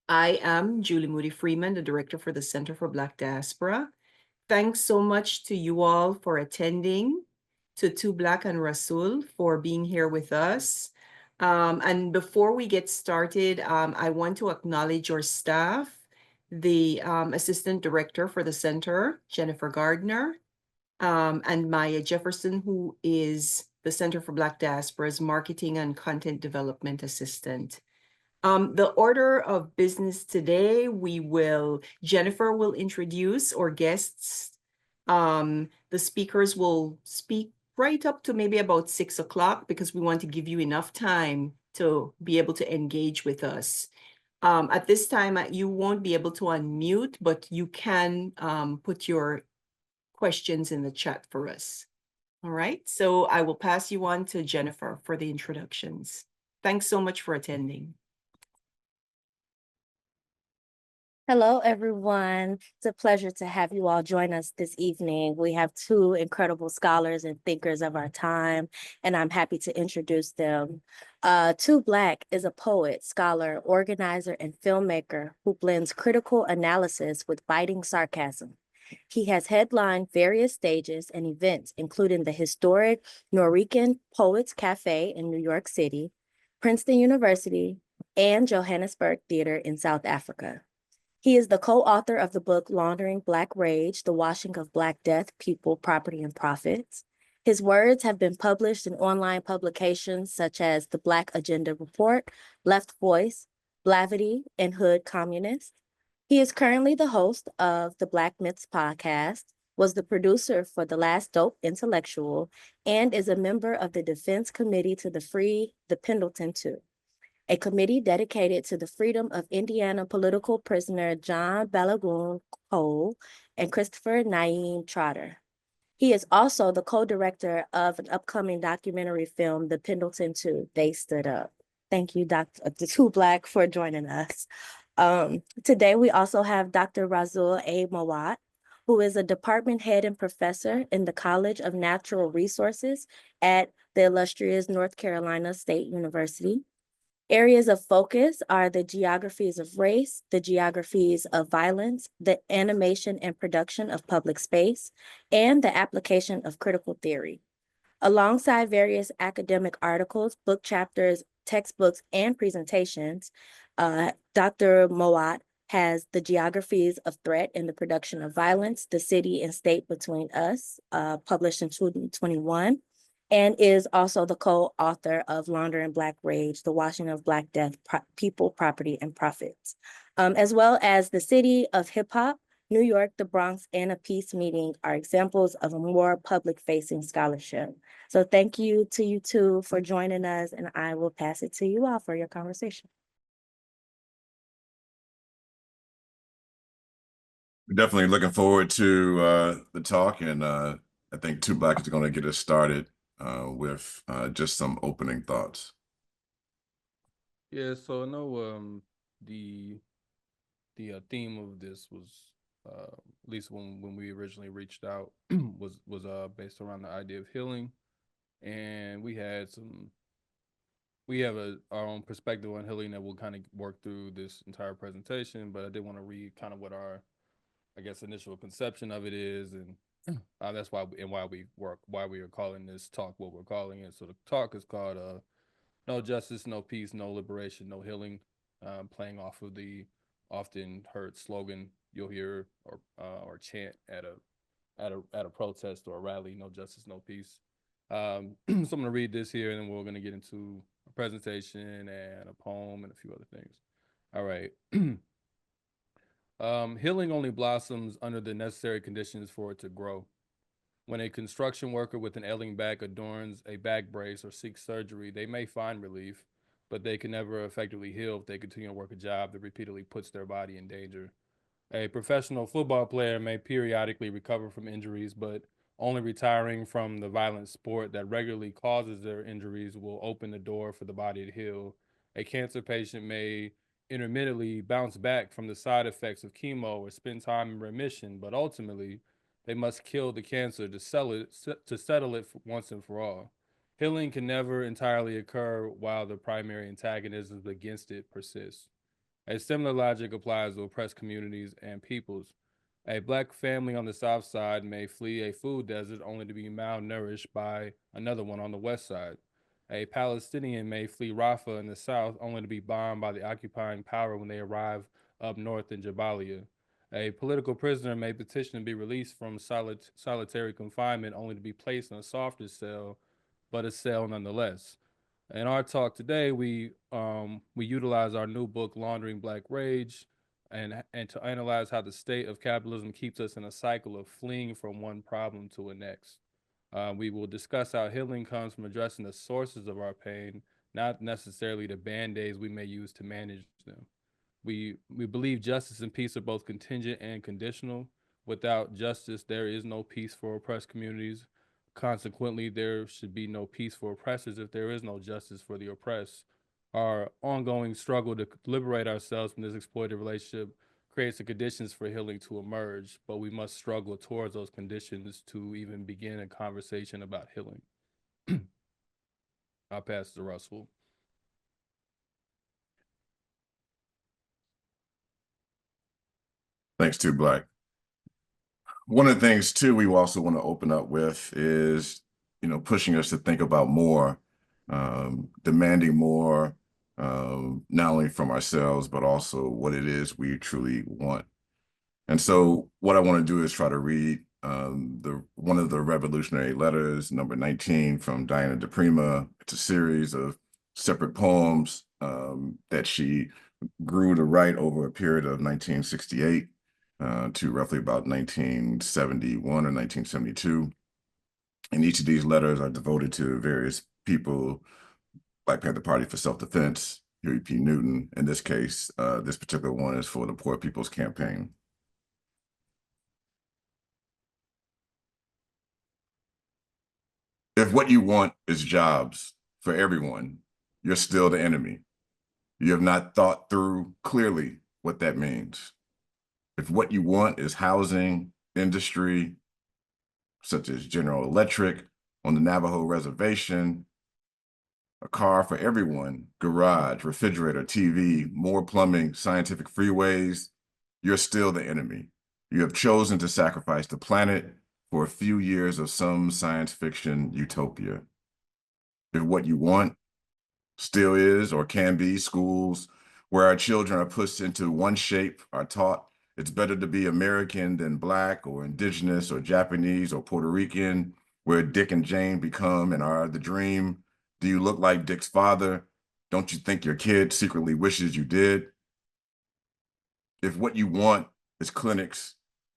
I am Julie Moody Freeman, the Director for the Center for Black Diaspora. Thanks so much to you all for attending, to Black and Rasul for being here with us. And before we get started, I want to acknowledge your staff, the Assistant Director for the Center, Jennifer Gardner, and Maya Jefferson, who is the Center for Black Diaspora's Marketing and Content Development Assistant. The order of business today, Jennifer will introduce our guests. The speakers will speak right up to maybe about 6 o'clock because we want to give you enough time to be able to engage with us. At this time, you won't be able to unmute, but you can put your questions in the chat for us. All right, so I will pass you on to Jennifer for the introductions. Thanks so much for attending. Hello, everyone. It's a pleasure to have you all join us this evening. We have two incredible scholars and thinkers of our time, and I'm happy to introduce them. Tu Black is a poet, scholar, organizer, and filmmaker who blends critical analysis with biting sarcasm. He has headlined various stages and events, including the historic Norican Poets Cafe in New York City, Princeton University, and Johannesburg Theater in South Africa. He is the co-author of the book Laundering Black Rage, The Washing of Black Death, People, Property, and Profits. His words have been published in online publications such as the Black Agenda Report, Left Voice, Blavity, and Hood Communist. He is currently the host of the Black Myths podcast, was the producer for The Last Dope Intellectual, and is a member of the Defense Committee to Free the Pendleton II, a committee dedicated to the freedom of Indiana political prisoner John Balagoon Cole and Christopher Naeem Trotter. He is also the co-director of an upcoming documentary film, The Pendleton II, They Stood Up. Thank you, Dr. Tu Black, for joining us. Today, we also have Dr. Rasul A. Mowatt, who is a department head and professor in the College of Natural Resources at the illustrious North Carolina State University. Areas of focus are the geographies of race, the geographies of violence, the animation and production of public space, and the application of critical theory. Alongside various academic articles, book chapters, textbooks, and presentations, Dr. Mowatt has The Geographies of Threat in the Production of Violence, The City and State Between Us, published in 2021, and is also the co-author of Laundering Black Rage, The Washing of Black Death, People, Property, and Profits, as well as The City of Hip Hop, New York, the Bronx, and a Peace Meeting are examples of a more public-facing scholarship. So thank you to you two for joining us, and I will pass it to you all for your conversation. Definitely looking forward to the talk, and I think Tu Black is going to get us started with just some opening thoughts. Yeah, so I know the theme of this was at least when we originally reached out was based around the idea of healing, and we have our own perspective on healing that we'll kind of work through this entire presentation. But I did want to read kind of what our, I guess, initial conception of it is, and that's why we are calling this talk what we're calling it. So the talk is called "No Justice, No Peace, No Liberation, No Healing," playing off of the often heard slogan you'll hear or chant at a protest or a rally: "No justice, no peace." So I'm gonna read this here, and then we're gonna get into a presentation and a poem and a few other things. All right. Healing only blossoms under the necessary conditions for it to grow. When a construction worker with an ailing back adorns a back brace or seeks surgery, they may find relief, but they can never effectively heal if they continue to work a job that repeatedly puts their body in danger. A professional football player may periodically recover from injuries, but only retiring from the violent sport that regularly causes their injuries will open the door for the body to heal. A cancer patient may intermittently bounce back from the side effects of chemo or spend time in remission, but ultimately, they must kill the cancer to settle it once and for all. Healing can never entirely occur while the primary antagonisms against it persist. A similar logic applies to oppressed communities and peoples. A black family on the south side may flee a food desert only to be malnourished by another one on the west side. A Palestinian may flee Rafah in the south only to be bombed by the occupying power when they arrive up north in Jabalia. A political prisoner may petition to be released from solitary confinement only to be placed in a softer cell, but a cell nonetheless. In our talk today, we utilize our new book, Laundering Black Rage, and to analyze how the state of capitalism keeps us in a cycle of fleeing from one problem to the next. We will discuss how healing comes from addressing the sources of our pain, not necessarily the band-aids we may use to manage them. We believe justice and peace are both contingent and conditional. Without justice, there is no peace for oppressed communities. Consequently, there should be no peace for oppressors if there is no justice for the oppressed. Our ongoing struggle to liberate ourselves from this exploitative relationship creates the conditions for healing to emerge, but we must struggle towards those conditions to even begin a conversation about healing. I'll pass to Russell. Thanks, Too Black. One of the things too we also want to open up with is, pushing us to think about more, demanding more, not only from ourselves, but also what it is we truly want. And so what I want to do is try to read one of the revolutionary letters, number 19, from Diana de Prima. It's a series of separate poems that she grew to write over a period of 1968 to roughly about 1971 or 1972. And each of these letters are devoted to various people: Black Panther Party for Self-Defense, Huey P. Newton. In this case, this particular one is for the Poor People's Campaign. If what you want is jobs for everyone, you're still the enemy. You have not thought through clearly what that means. If what you want is housing, industry, such as General Electric on the Navajo reservation, a car for everyone, garage, refrigerator, TV, more plumbing, scientific freeways, you're still the enemy. You have chosen to sacrifice the planet for a few years of some science fiction utopia. If what you want still is or can be schools where our children are pushed into one shape, are taught it's better to be American than Black or Indigenous or Japanese or Puerto Rican, where Dick and Jane become and are the dream. Do you look like Dick's father? Don't you think your kid secretly wishes you did? If what you want is clinics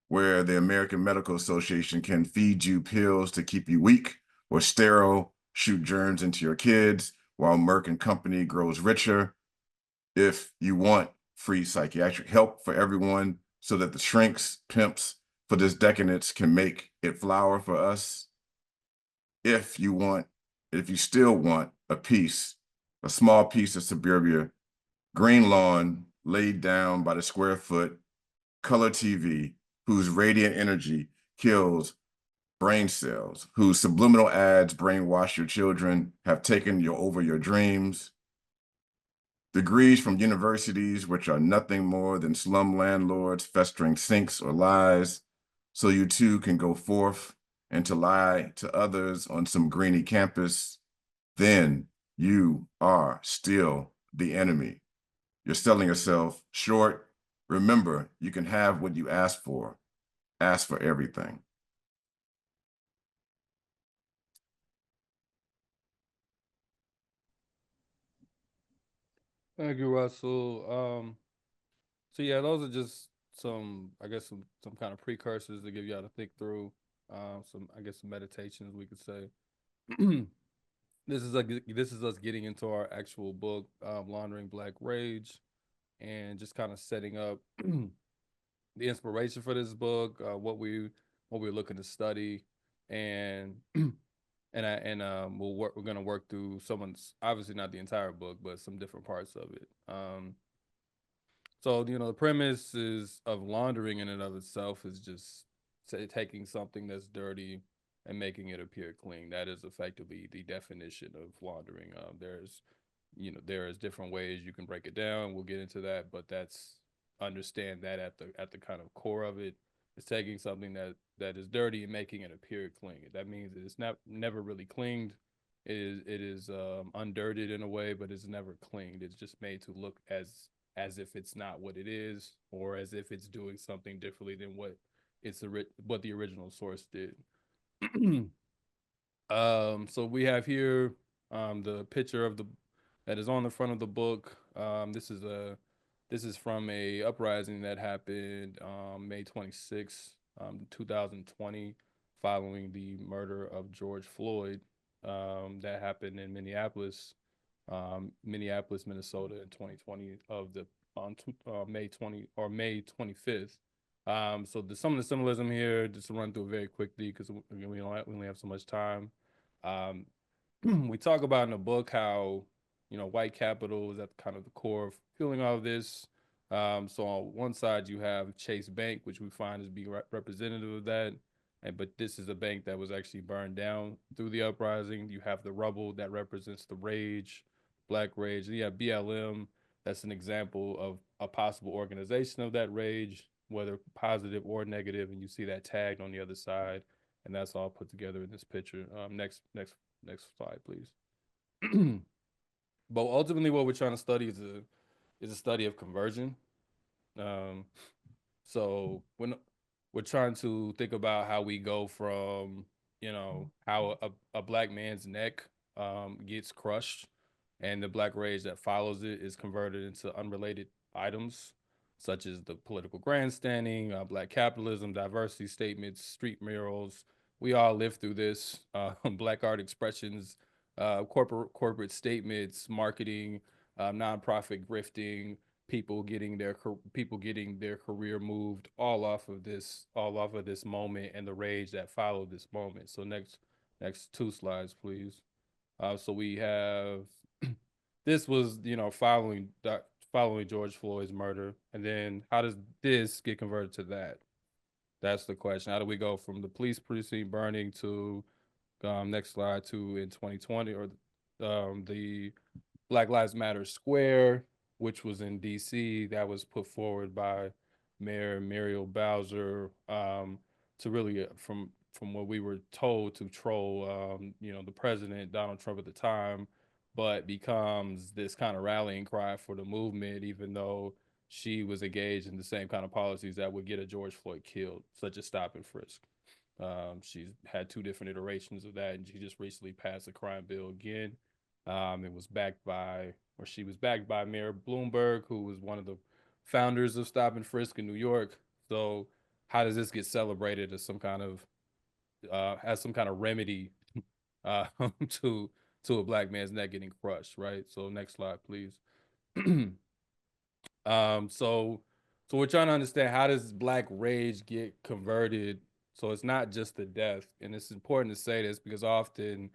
where the American Medical Association can feed you pills to keep you weak or sterile, shoot germs into your kids while Merck and company grows richer, if you want free psychiatric help for everyone so that the shrinks, pimps for this decadence can make it flower for us, if you still want a small piece of suburbia, green lawn laid down by the square foot, color TV, whose radiant energy kills brain cells, whose subliminal ads brainwash your children, have taken over your dreams, degrees from universities which are nothing more than slum landlords festering sinks or lies, so you too can go forth and to lie to others on some greeny campus, then you are still the enemy. You're selling yourself short. Remember, you can have what you ask for. Ask for everything. Thank you, Russell. So yeah, those are just some, I guess, some kind of precursors to give y'all to think through. Some meditations we could say. This is us getting into our actual book, Laundering Black Rage, and just kind of setting up the inspiration for this book, what we're looking to study, and we're gonna work through someone's, obviously not the entire book, but some different parts of it. So the premise is of laundering in and of itself is just taking something that's dirty and making it appear clean. That is effectively the definition of laundering. there is different ways you can break it down. We'll get into that, but understand that at the kind of core of it is taking something that is dirty and making it appear clean. That means it's never really cleaned. It is undirted in a way, but it's never cleaned. It's just made to look as if it's not what it is, or as if it's doing something differently than what the original source did. So we have here the picture that is on the front of the book. This is from a uprising that happened May 26th, 2020, following the murder of George Floyd. That happened in Minneapolis, Minnesota in 2020 May 25th. So some of the symbolism here, just to run through it very quickly because we only have so much time. We talk about in the book how white capital is at kind of the core of fueling all of this. So on one side you have Chase Bank, which we find as being representative of that, but this is a bank that was actually burned down through the uprising. You have the rubble that represents the rage, Black Rage. You have BLM. That's an example of a possible organization of that rage, whether positive or negative, and you see that tagged on the other side, and that's all put together in this picture. Next slide, please. But ultimately, what we're trying to study is a study of conversion. So when we're trying to think about how we go from how a black man's neck gets crushed, and the Black Rage that follows it is converted into unrelated items, such as the political grandstanding, black capitalism, diversity statements, street murals. We all live through this. Black art expressions, corporate statements, marketing, nonprofit grifting, people getting their career moved, all off of this moment and the rage that followed this moment. So next two slides, please. So we have this was following George Floyd's murder, and then how does this get converted to that? That's the question. How do we go from the police precinct burning to next slide to in 2020 or the Black Lives Matter Square, which was in DC, that was put forward by Mayor Muriel Bowser to really from what we were told to troll the president Donald Trump at the time, but becomes this kind of rallying cry for the movement, even though she was engaged in the same kind of policies that would get a George Floyd killed, such as stop and frisk. She's had two different iterations of that, and she just recently passed a crime bill again. It was she was backed by Mayor Bloomberg, who was one of the founders of Stop and Frisk in New York. So how does this get celebrated as some kind of remedy to a black man's neck getting crushed, right? So next slide, please. So we're trying to understand, how does Black Rage get converted? So it's not just the death, and it's important to say this because often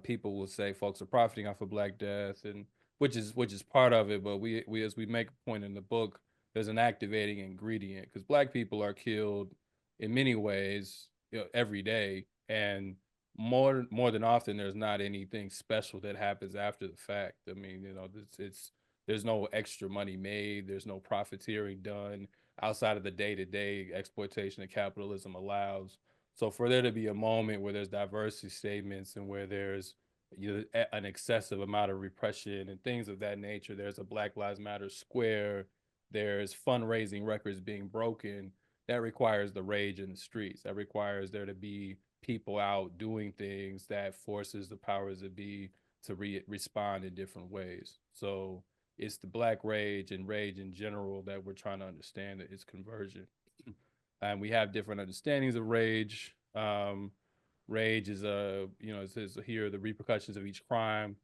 people will say folks are profiting off of Black death, and which is part of it. But we as we make a point in the book, there's an activating ingredient because Black people are killed in many ways every day, and more than often there's not anything special that happens after the fact. I mean, there's no extra money made. There's no profiteering done outside of the day-to-day exploitation that capitalism allows. So for there to be a moment where there's diversity statements and where there's an excessive amount of repression and things of that nature, there's a Black Lives Matter Square, there's fundraising records being broken, that requires the rage in the streets. That requires there to be people out doing things that forces the powers that be to respond in different ways. So it's the Black Rage and rage in general that we're trying to understand its conversion. And we have different understandings of rage. Rage is it says here the repercussions of each crime,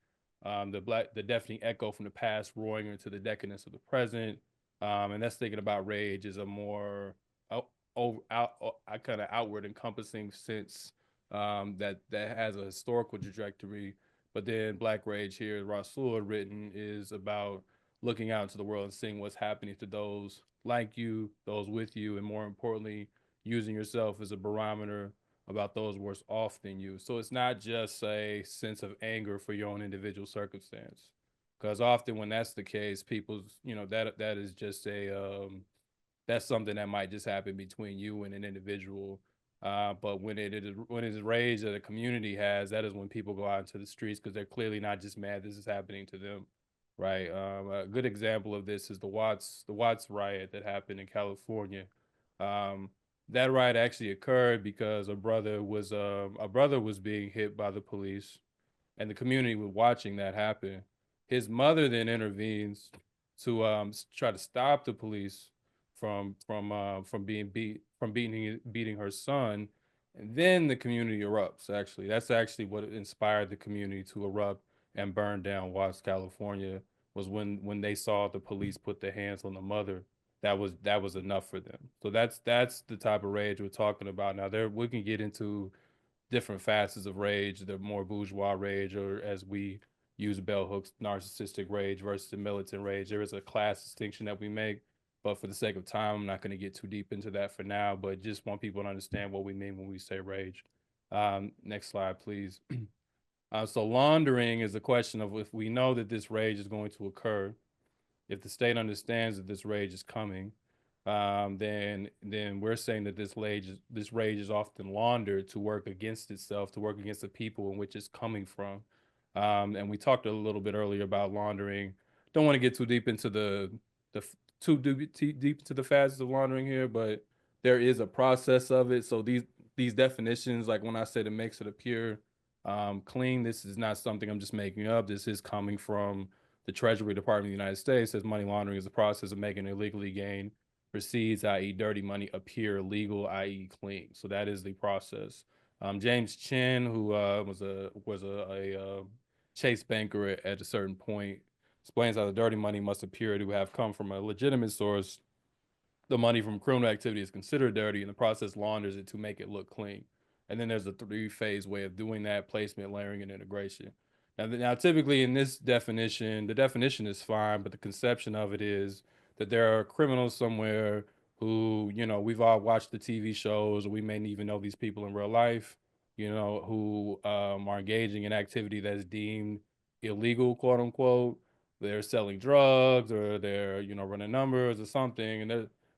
the deafening echo from the past roaring into the decadence of the present. And that's thinking about rage as a more kind of outward encompassing sense that has a historical trajectory. But then Black Rage here, Rasul had written, is about looking out into the world and seeing what's happening to those like you, those with you, and more importantly, using yourself as a barometer about those worse off than you. So it's not just a sense of anger for your own individual circumstance. Because often when that's the case, people's, that is just that's something that might just happen between you and an individual. But when it is rage that a community has, that is when people go out into the streets because they're clearly not just mad this is happening to them, right? A good example of this is the Watts riot that happened in California. Um, that riot actually occurred because a brother was being hit by the police, and the community was watching that happen. His mother then intervenes to try to stop the police from beating her son, and then the community erupts. Actually, that's actually what inspired the community to erupt and burn down Watts, California. Was when they saw the police put their hands on the mother. That was enough for them. So that's the type of rage we're talking about. Now there we can get into different facets of rage, the more bourgeois rage, or as we use bell hooks, narcissistic rage versus the militant rage. There is a class distinction that we make, but for the sake of time, I'm not going to get too deep into that for now, but just want people to understand what we mean when we say rage. Next slide, please. So laundering is a question of if we know that this rage is going to occur, if the state understands that this rage is coming, then we're saying that this rage is often laundered to work against itself, to work against the people in which it's coming from. And we talked a little bit earlier about laundering. Don't want to get too deep into the deep into the facets of laundering here, but there is a process of it. So these definitions, like when I said it makes it appear clean, this is not something I'm just making up. This is coming from the Treasury Department of the United States. Says money laundering is the process of making illegally gained proceeds, i.e., dirty money, appear legal, i.e., clean. So that is the process. James Chin, who was a Chase banker at a certain point, explains how the dirty money must appear to have come from a legitimate source. The money from criminal activity is considered dirty, and the process launders it to make it look clean. And then there's a three-phase way of doing that: placement, layering, and integration. Now, typically in this definition, the definition is fine, but the conception of it is that there are criminals somewhere who, we've all watched the TV shows, or we may even know these people in real life, who are engaging in activity that is deemed illegal, quote unquote. They're selling drugs, or they're, running numbers or something,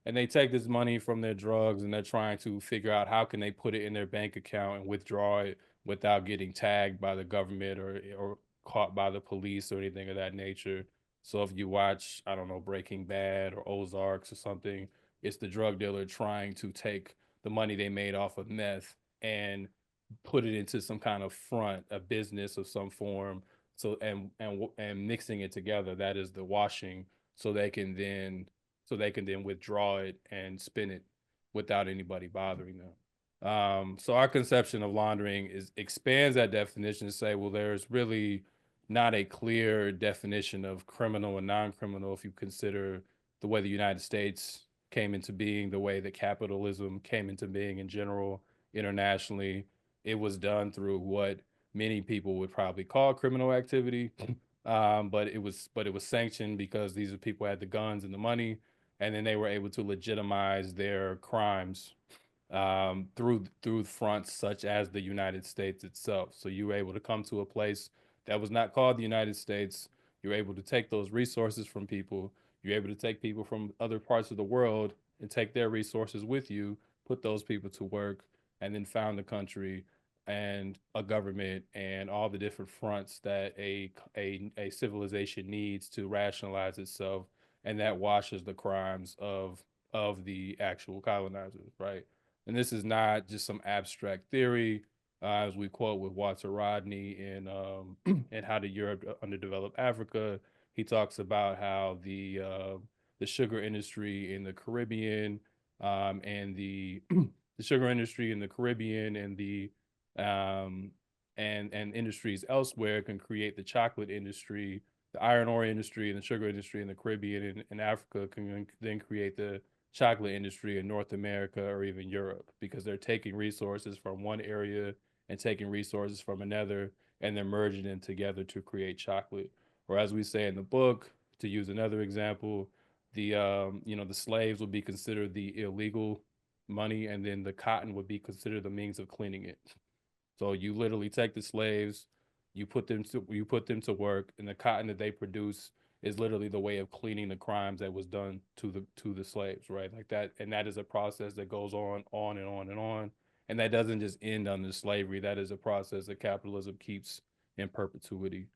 and they take this money from their drugs, and they're trying to figure out how can they put it in their bank account and withdraw it without getting tagged by the government or caught by the police or anything of that nature. So if you watch, I don't know, Breaking Bad or Ozarks or something, it's the drug dealer trying to take the money they made off of meth and put it into some kind of front, a business of some form. So and mixing it together, that is the washing, so they can then withdraw it and spin it without anybody bothering them. So our conception of laundering expands that definition to say, well, there's really not a clear definition of criminal and non-criminal if you consider the way the United States came into being, the way that capitalism came into being in general, internationally. It was done through what many people would probably call criminal activity. But it was sanctioned because these are people who had the guns and the money, and then they were able to legitimize their crimes through fronts such as the United States itself. So you were able to come to a place that was not called the United States. You're able to take those resources from people. You're able to take people from other parts of the world and take their resources with you, put those people to work, and then found a country and a government and all the different fronts that a civilization needs to rationalize itself, and that washes the crimes of the actual colonizers, right? And this is not just some abstract theory, as we quote with Walter Rodney in in How Did Europe Underdevelop Africa. He talks about how the sugar industry in the Caribbean, and the sugar industry in the Caribbean and the and industries elsewhere can create the chocolate industry, the iron ore industry, and the sugar industry in the Caribbean and Africa can then create the chocolate industry in North America or even Europe, because they're taking resources from one area and taking resources from another, and they're merging them together to create chocolate. Or as we say in the book, to use another example, the slaves would be considered the illegal money, and then the cotton would be considered the means of cleaning it. So you literally take the slaves, You put them to work, and the cotton that they produce is literally the way of cleaning the crimes that was done to the slaves, right? Like that, and that is a process that goes on and on and on, and that doesn't just end under slavery. That is a process that capitalism keeps in perpetuity.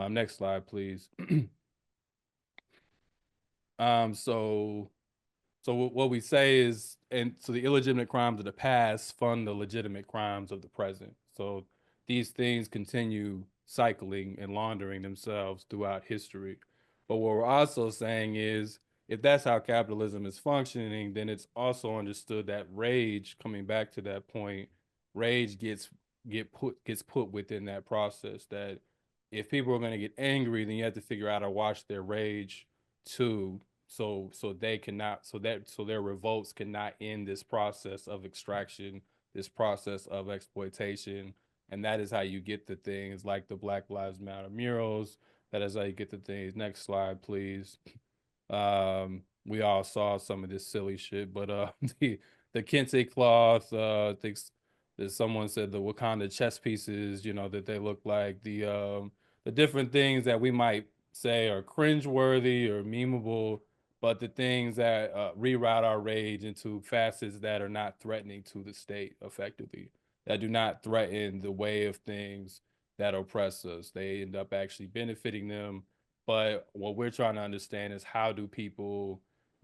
Next slide, please. So what we say is, and so the illegitimate crimes of the past fund the legitimate crimes of the present. So these things continue cycling and laundering themselves throughout history. But what we're also saying is, if that's how capitalism is functioning, then it's also understood that rage, coming back to that point, rage gets put within that process. That if people are going to get angry, then you have to figure out how to watch their rage too, so they cannot, so their revolts cannot end this process of extraction, this process of exploitation. And that is how you get the things like the Black Lives Matter murals. That is how you get the things. Next slide, please. We all saw some of this silly shit, but the kente cloth, I think that someone said the Wakanda chess pieces, you know, that they look like the different things that we might say are cringeworthy or memeable, but the things that reroute our rage into facets that are not threatening to the state effectively, that do not threaten the way of things that oppress us. They end up actually benefiting them. But what we're trying to understand is, how do people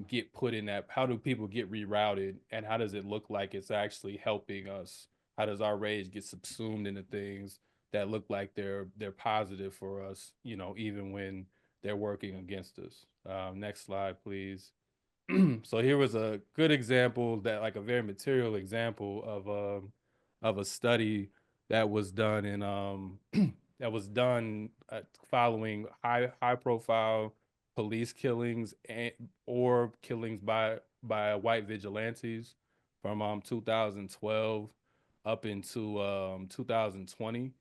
get put in that, how do people get rerouted, and how does it look like it's actually helping us? How does our rage get subsumed into things that look like they're positive for us, you know, even when they're working against us? Next slide, please. So here was a good example, that like a very material example of a study that was done in that was done following high profile police killings or killings by white vigilantes from 2012 up into 2020.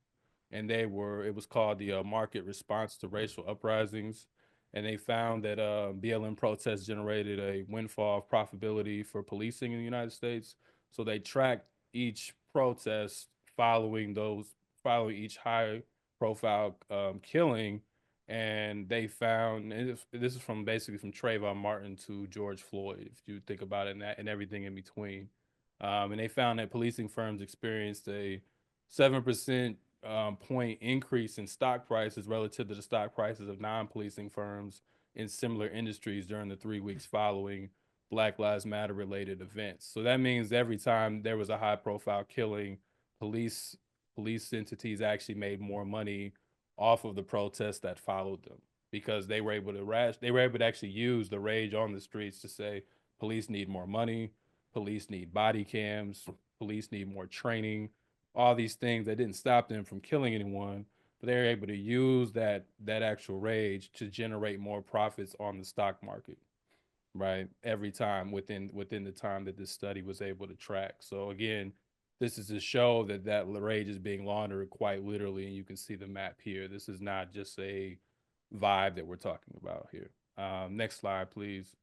And it was called the Market Response to Racial Uprisings. And they found that BLM protests generated a windfall of profitability for policing in the United States. So they tracked each protest following each high profile killing. And they found, and this is from basically from Trayvon Martin to George Floyd, if you think about it, and everything in between. And they found that policing firms experienced a 7% point increase in stock prices relative to the stock prices of non-policing firms in similar industries during the 3 weeks following Black Lives Matter related events. So that means every time there was a high profile killing, police entities actually made more money off of the protests that followed them, because they were able to actually use the rage on the streets to say police need more money, police need body cams, police need more training, all these things that didn't stop them from killing anyone, but they're able to use that actual rage to generate more profits on the stock market, right? Every time within the time that this study was able to track. So again, this is to show that rage is being laundered quite literally, and you can see the map here. This is not just a vibe that we're talking about here. Next slide, please.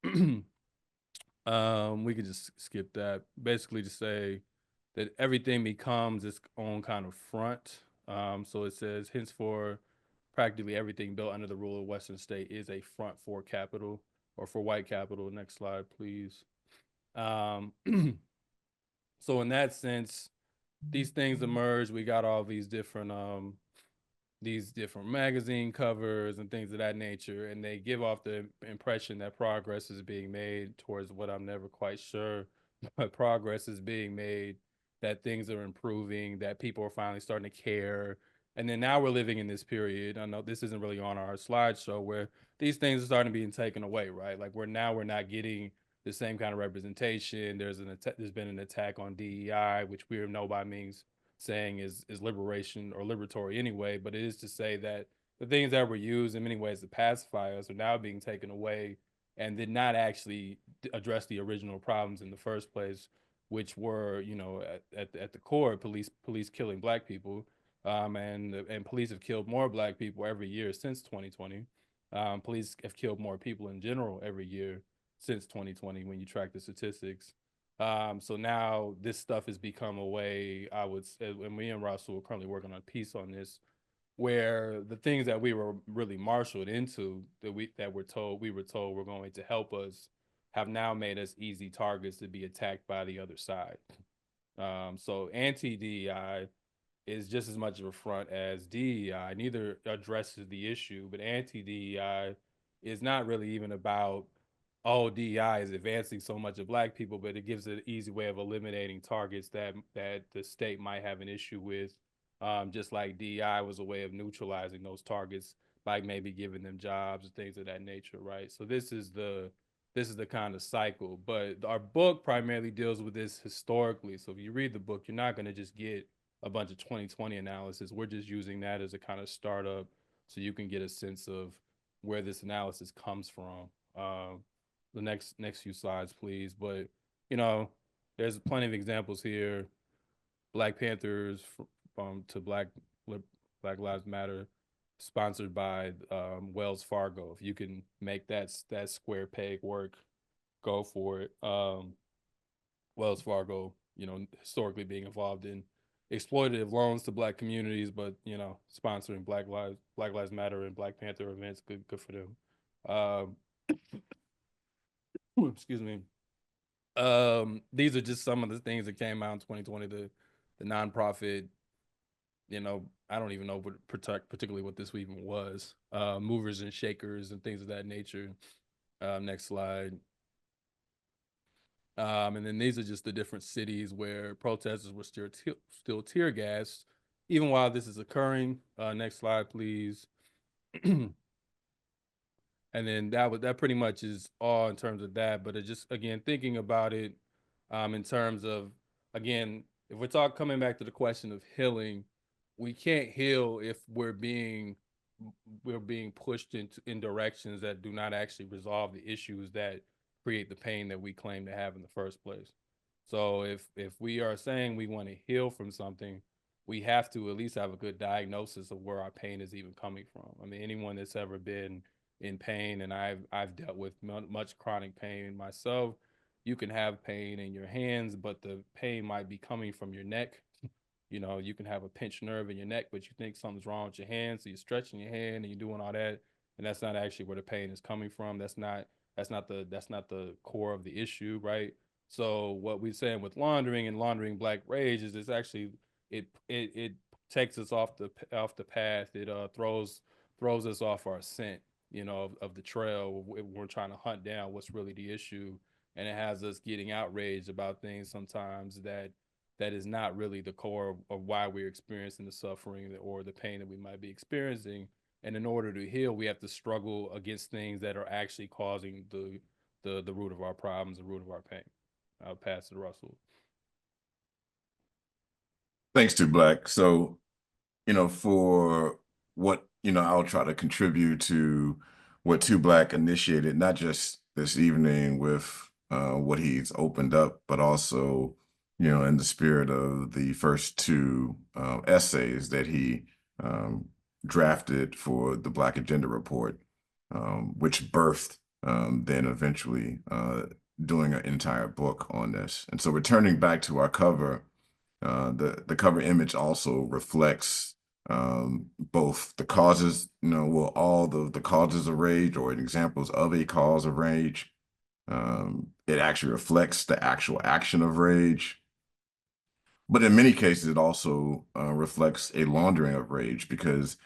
We could just skip that. Basically to say that everything becomes its own kind of front. So it says, henceforth, practically everything built under the rule of Western state is a front for capital, or for white capital. Next slide, please. So in that sense, these things emerge. We got all these different magazine covers and things of that nature, and they give off the impression that progress is being made towards what I'm never quite sure, but progress is being made, that things are improving, that people are finally starting to care. And then now we're living in this period, I know this isn't really on our slideshow, where these things are starting to be taken away, right? Like we're not getting the same kind of representation. There's been an attack on DEI, which we know by means saying is liberation or liberatory anyway, but it is to say that the things that were used in many ways to pacify us are now being taken away, and did not actually address the original problems in the first place, which were, you know, at the core, police killing Black people, and police have killed more Black people every year since 2020. Police have killed more people in general every year since 2020 when you track the statistics. So now this stuff has become a way, I would say, and me and Rasul are currently working on a piece on this, where the things that we were really marshaled into that we were told were going to help us have now made us easy targets to be attacked by the other side. So anti-DEI is just as much of a front as DEI. Neither addresses the issue, but anti-DEI is not really even about, oh, DEI is advancing so much of Black people, but it gives an easy way of eliminating targets that the state might have an issue with. Just like DEI was a way of neutralizing those targets by maybe giving them jobs and things of that nature, right? So this is the kind of cycle. But our book primarily deals with this historically. So if you read the book, you're not going to just get a bunch of 2020 analysis. We're just using that as a kind of startup so you can get a sense of where this analysis comes from. The next few slides, please. But, you know, there's plenty of examples here. Black Panthers to Black Lives Matter, sponsored by Wells Fargo. If you can make that square peg work, go for it. Wells Fargo, you know, historically being involved in exploitative loans to Black communities, but, you know, sponsoring Black Lives Matter and Black Panther events, good for them. Excuse me. These are just some of the things that came out in 2020. The nonprofit, you know, I don't even know particularly what this even was. Movers and shakers and things of that nature. Next slide. And then these are just the different cities where protesters were still tear gassed, even while this is occurring. Next slide, please. And then that pretty much is all in terms of that. But it just, again, thinking about it in terms of, again, if we're coming back to the question of healing, we can't heal if we're being pushed in directions that do not actually resolve the issues that create the pain that we claim to have in the first place. So if we are saying we want to heal from something, we have to at least have a good diagnosis of where our pain is even coming from. I mean, anyone that's ever been in pain, and I've dealt with much chronic pain myself. You can have pain in your hands, but the pain might be coming from your neck. You know, you can have a pinched nerve in your neck, but you think something's wrong with your hand, so you're stretching your hand and you're doing all that, and that's not actually where the pain is coming from. That's not the core of the issue, right? So what we're saying with laundering Black Rage is it's actually it takes us off the path. It throws us off our scent, you know, of the trail. We're trying to hunt down what's really the issue, and it has us getting outraged about things sometimes that is not really the core of why we're experiencing the suffering or the pain that we might be experiencing. And in order to heal, we have to struggle against things that are actually causing the root of our problems, the root of our pain. I'll pass it to Russell. Thanks to Black. So, you know, for what, you know, I'll try to contribute to what Two Black initiated, not just this evening with what he's opened up, but also, you know, in the spirit of the first two essays that he drafted for the Black Agenda Report, which birthed then eventually doing an entire book on this. And so returning back to our cover, the cover image also reflects both the causes, you know, well, all the causes of rage or examples of a cause of rage. It actually reflects the actual action of rage. But in many cases, it also reflects a laundering of rage, because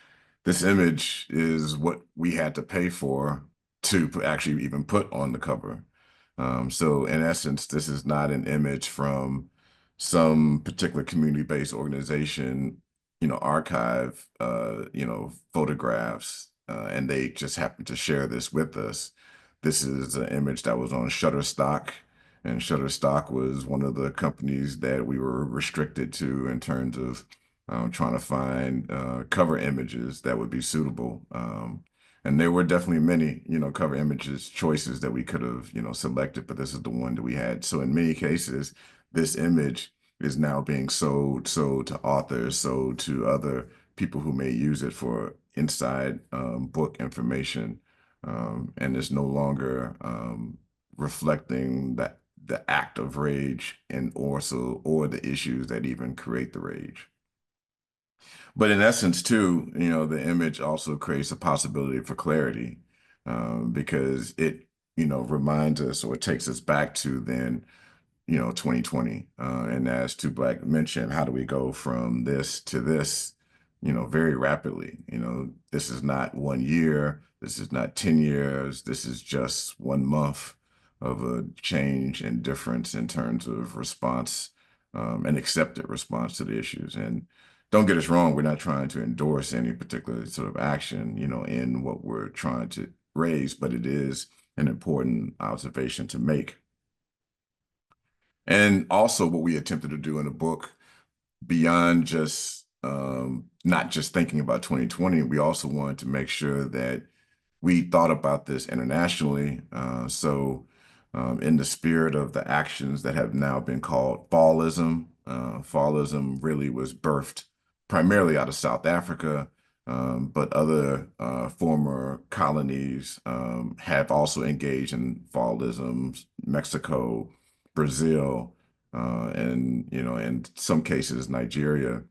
this image is what we had to pay for to actually even put on the cover. So in essence, this is not an image from some particular community-based organization, you know, archive, you know, photographs, and they just happened to share this with us. This is an image that was on Shutterstock, and Shutterstock was one of the companies that we were restricted to in terms of trying to find cover images that would be suitable. And there were definitely many, you know, cover images choices that we could have, you know, selected, but this is the one that we had. So in many cases, this image is now being sold to authors, sold to other people who may use it for inside book information, and it's no longer reflecting that the act of rage and also or the issues that even create the rage. But in essence, too, the image also creates a possibility for clarity, because it, reminds us or takes us back to then, 2020. And as Two Black mentioned, how do we go from this to this, very rapidly? This is not 1 year, this is not 10 years, this is just 1 month of a change and difference in terms of response, and accepted response to the issues. And don't get us wrong, we're not trying to endorse any particular sort of action, in what we're trying to raise, but it is an important observation to make. And also what we attempted to do in the book, beyond just not just thinking about 2020, we also wanted to make sure that we thought about this internationally. In the spirit of the actions that have now been called fallism, fallism really was birthed primarily out of South Africa, but other former colonies have also engaged in fallism, Mexico, Brazil, and in some cases, Nigeria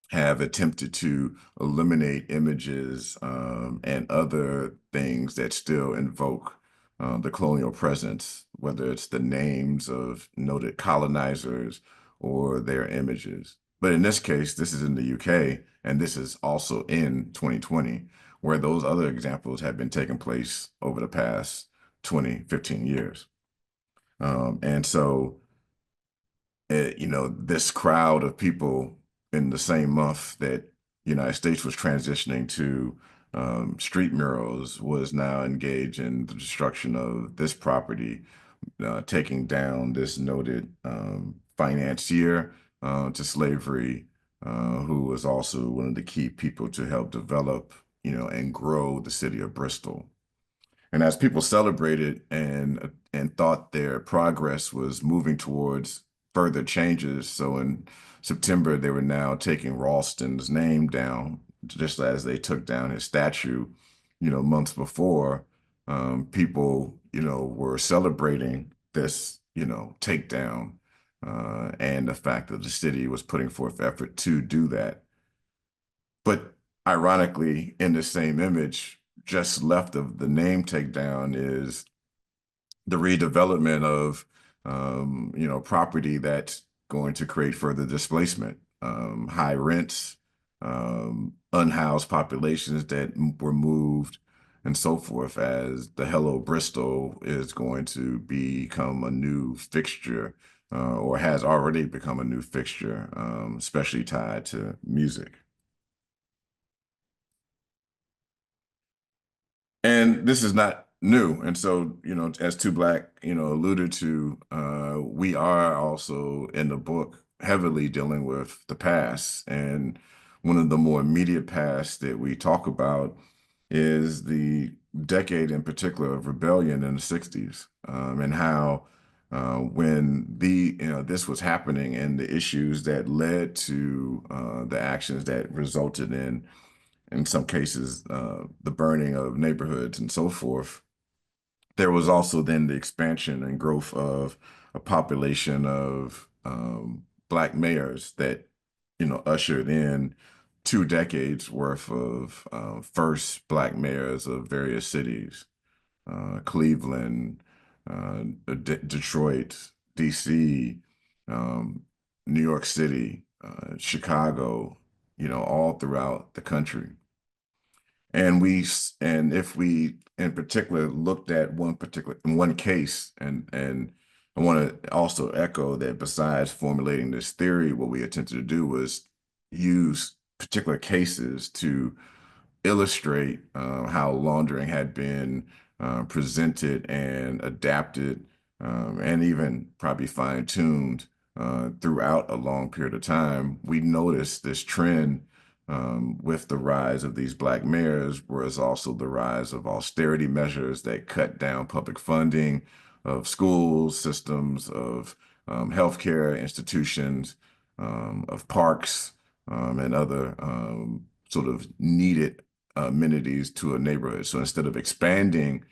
have attempted to eliminate images and other things that still invoke the colonial presence, whether it's the names of noted colonizers or their images. But in this case, this is in the UK, and this is also in 2020, where those other examples have been taking place over the past 20, 15 years. And so, this crowd of people in the same month that the United States was transitioning to street murals was now engaged in the destruction of this property, taking down this noted financier to slavery, who was also one of the key people to help develop, and grow the city of Bristol. And as people celebrated and thought their progress was moving towards further changes, so in September they were now taking Ralston's name down, just as they took down his statue, months before. People, were celebrating this, takedown, and the fact that the city was putting forth effort to do that. But ironically, in the same image, just left of the name takedown is the redevelopment of, property that's going to create further displacement, high rents, unhoused populations that were moved, and so forth, as the Hello Bristol is going to become a new fixture, or has already become a new fixture, especially tied to music. And this is not new. And so, as Two Black, alluded to, we are also in the book heavily dealing with the past. And one of the more immediate past that we talk about is the decade in particular of rebellion in the 60s, and how when this was happening and the issues that led to the actions that resulted in some cases, the burning of neighborhoods and so forth, there was also then the expansion and growth of a population of Black mayors that, ushered in 2 decades worth of first Black mayors of various cities, Cleveland, Detroit, DC, New York City, Chicago, all throughout the country. And if we in particular looked at one case, and I want to also echo that besides formulating this theory, what we attempted to do was use particular cases to illustrate how laundering had been presented and adapted, and even probably fine-tuned throughout a long period of time. We noticed this trend with the rise of these Black mayors, was also the rise of austerity measures that cut down public funding of schools, systems, of healthcare institutions, of parks, and other sort of needed amenities to a neighborhood. So instead of expanding,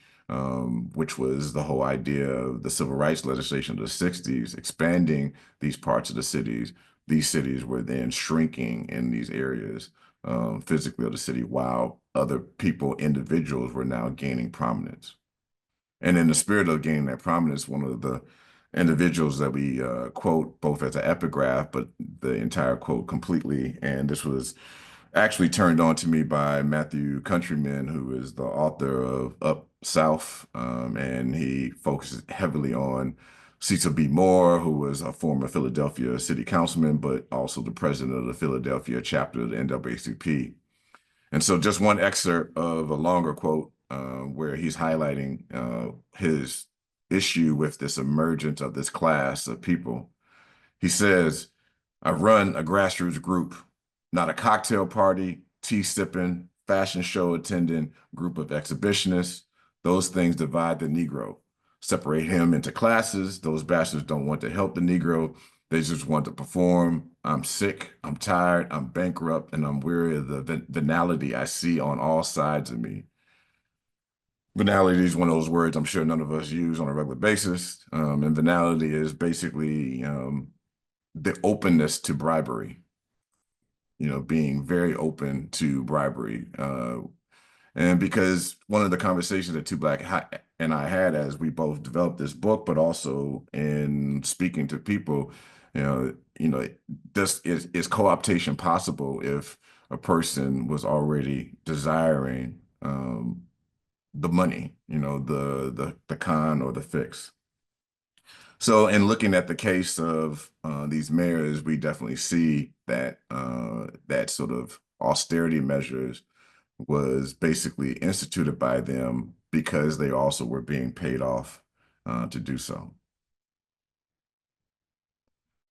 which was the whole idea of the civil rights legislation of the 60s, expanding these parts of the cities, these cities were then shrinking in these areas physically of the city, while other people, individuals, were now gaining prominence. And in the spirit of gaining that prominence, one of the individuals that we quote both as an epigraph, but the entire quote completely, and this was actually turned on to me by Matthew Countryman, who is the author of Up South, and he focuses heavily on Cecil B. Moore, who was a former Philadelphia city councilman, but also the president of the Philadelphia chapter of the NAACP. And so just one excerpt of a longer quote where he's highlighting his issue with this emergence of this class of people. He says, "I run a grassroots group, not a cocktail party, tea sipping, fashion show attending group of exhibitionists. Those things divide the Negro, separate him into classes. Those bastards don't want to help the Negro. They just want to perform. I'm sick, I'm tired, I'm bankrupt, and I'm weary of the venality I see on all sides of me." Venality is one of those words I'm sure none of us use on a regular basis. And venality is basically the openness to bribery, being very open to bribery. And because one of the conversations that Two Black and I had as we both developed this book, but also in speaking to people, this is co-optation possible if a person was already desiring the money, the con or the fix. So in looking at the case of these mayors, we definitely see that that sort of austerity measures was basically instituted by them because they also were being paid off to do so.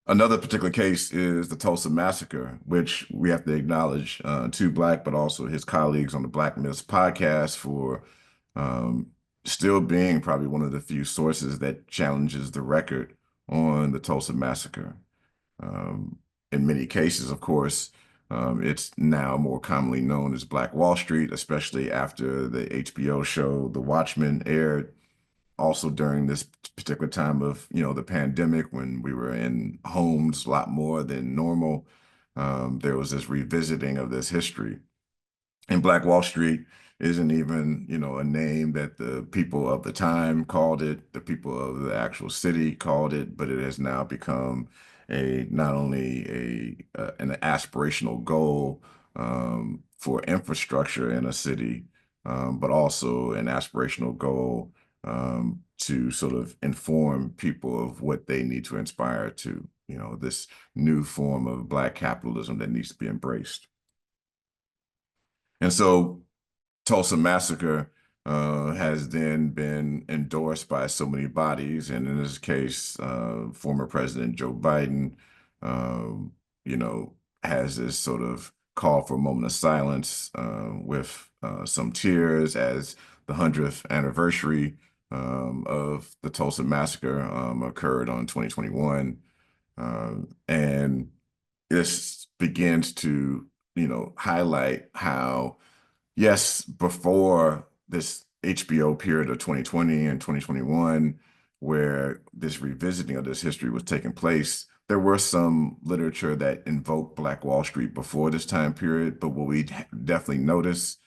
Another particular case is the Tulsa Massacre, which we have to acknowledge Two Black, but also his colleagues on the Black Myths podcast for still being probably one of the few sources that challenges the record on the Tulsa Massacre. In many cases, of course, it's now more commonly known as Black Wall Street, especially after the HBO show The Watchmen aired. Also during this particular time of, the pandemic, when we were in homes a lot more than normal, there was this revisiting of this history. And Black Wall Street isn't even, a name that the people of the time called it, the people of the actual city called it, but it has now become not only an aspirational goal for infrastructure in a city, but also an aspirational goal to sort of inform people of what they need to aspire to, this new form of Black capitalism that needs to be embraced. And so Tulsa Massacre has then been endorsed by so many bodies, and in this case, former President Joe Biden, has this sort of call for a moment of silence with some tears as the 100th anniversary of the Tulsa Massacre occurred on 2021. And this begins to, highlight how, yes, before this HBO period of 2020 and 2021, where this revisiting of this history was taking place, there were some literature that invoked Black Wall Street before this time period. But what we definitely noticed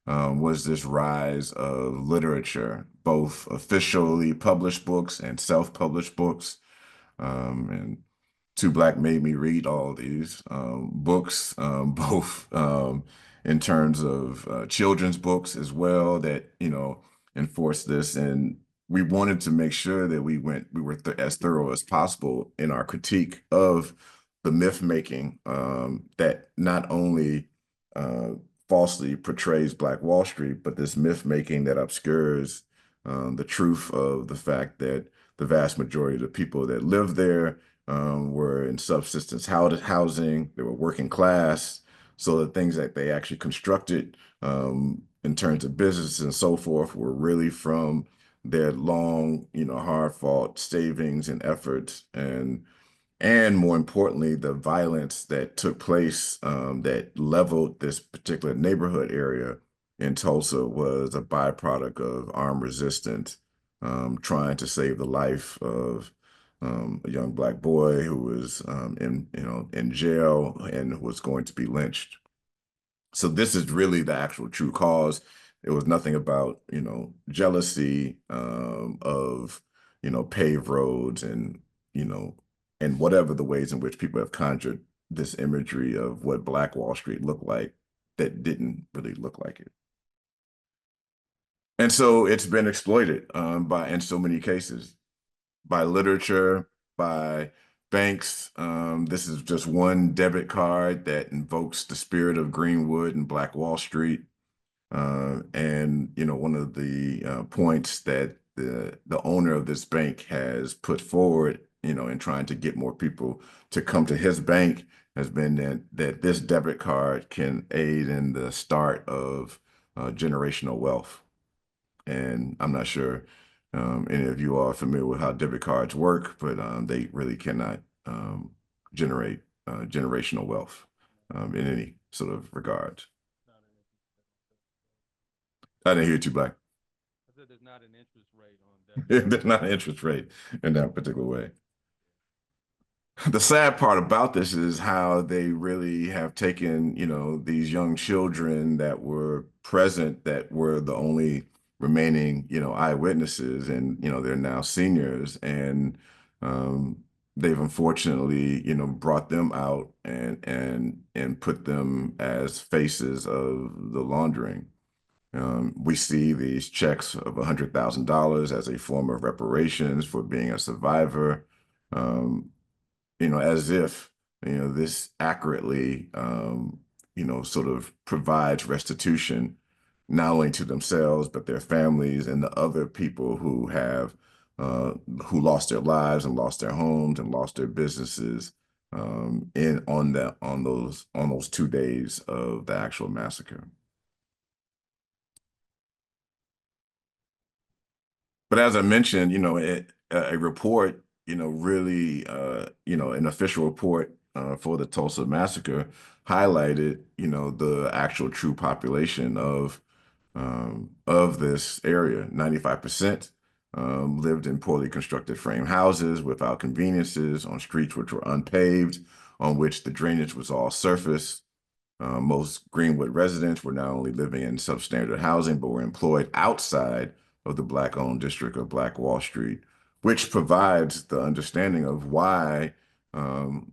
was this rise of literature, both officially published books and self-published books. And Two Black made me read all these books, both in terms of children's books as well that, enforce this. And we wanted to make sure that we were as thorough as possible in our critique of the myth making that not only falsely portrays Black Wall Street, but this myth making that obscures the truth of the fact that the vast majority of the people that live there were in subsistence housing, they were working class. So the things that they actually constructed in terms of business and so forth were really from their long, hard fought savings and efforts. And more importantly, the violence that took place that leveled this particular neighborhood area in Tulsa was a byproduct of armed resistance, trying to save the life of a young Black boy who was in jail and was going to be lynched. So this is really the actual true cause. It was nothing about, jealousy of, paved roads and, and whatever the ways in which people have conjured this imagery of what Black Wall Street looked like that didn't really look like it. And so it's been exploited in so many cases, by literature, by banks. This is just one debit card that invokes the spirit of Greenwood and Black Wall Street. And one of the points that the owner of this bank has put forward, in trying to get more people to come to his bank, has been that this debit card can aid in the start of generational wealth. And I'm not sure any of you are familiar with how debit cards work, but they really cannot generate generational wealth in any sort of regard. I didn't hear you, Black. I said there's not an interest rate on that. There's not an interest rate in that particular way. The sad part about this is how they really have taken, these young children that were present, that were the only remaining, eyewitnesses, and, they're now seniors, and they've unfortunately, brought them out and put them as faces of the laundering. We see these checks of $100,000 as a form of reparations for being a survivor. As if, this accurately, sort of provides restitution, not only to themselves, but their families and the other people who have, who lost their lives and lost their homes and lost their businesses on those 2 days of the actual massacre. But as I mentioned, a report, really, an official report for the Tulsa massacre highlighted, the actual true population of this area. 95% lived in poorly constructed frame houses without conveniences, on streets which were unpaved, on which the drainage was all surface. Most Greenwood residents were not only living in substandard housing, but were employed outside of the Black-owned district of Black Wall Street, which provides the understanding of why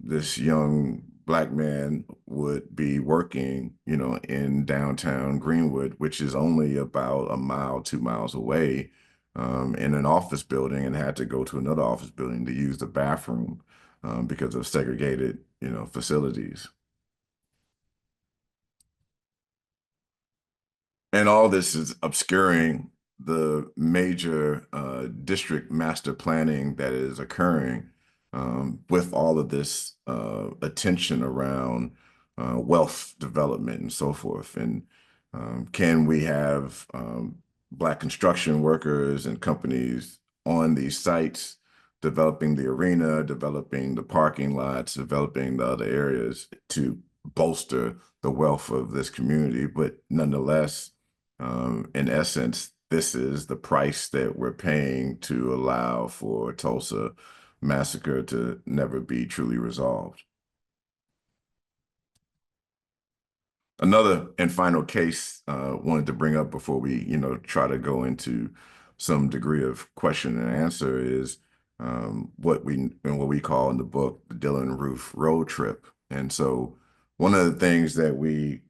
this young Black man would be working, in downtown Greenwood, which is only about a mile, 2 miles away, in an office building, and had to go to another office building to use the bathroom because of segregated, facilities. And all this is obscuring the major district master planning that is occurring with all of this attention around wealth development and so forth. And can we have Black construction workers and companies on these sites developing the arena, developing the parking lots, developing the other areas to bolster the wealth of this community? But nonetheless, in essence, this is the price that we're paying to allow for Tulsa massacre to never be truly resolved. Another and final case wanted to bring up before we, try to go into some degree of question and answer is what we call in the book the Dylann Roof road trip. And so one of the things that we,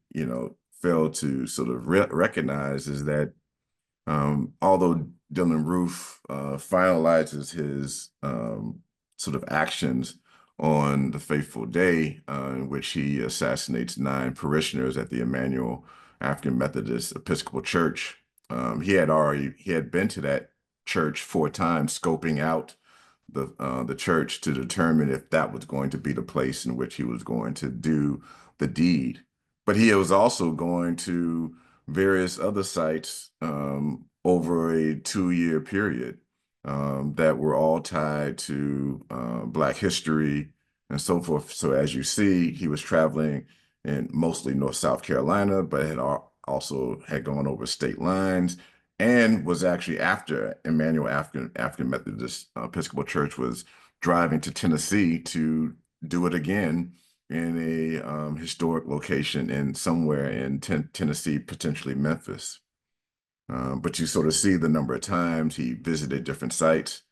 fail to sort of recognize is that although Dylann Roof finalizes his sort of actions on the fateful day in which he assassinates 9 parishioners at the Emmanuel African Methodist Episcopal Church, he had been to that church 4 times, scoping out the church to determine if that was going to be the place in which he was going to do the deed. But he was also going to various other sites over a 2-year period that were all tied to Black history and so forth. So as you see, he was traveling in mostly North South Carolina, but also had gone over state lines, and was actually, after Emmanuel African Methodist Episcopal Church was driving to Tennessee to do it again in a historic location in somewhere in Tennessee, potentially Memphis. But you sort of see the number of times he visited different sites.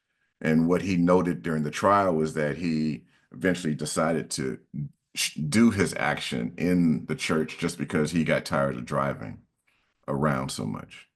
And what he noted during the trial was that he eventually decided to do his action in the church just because he got tired of driving around so much.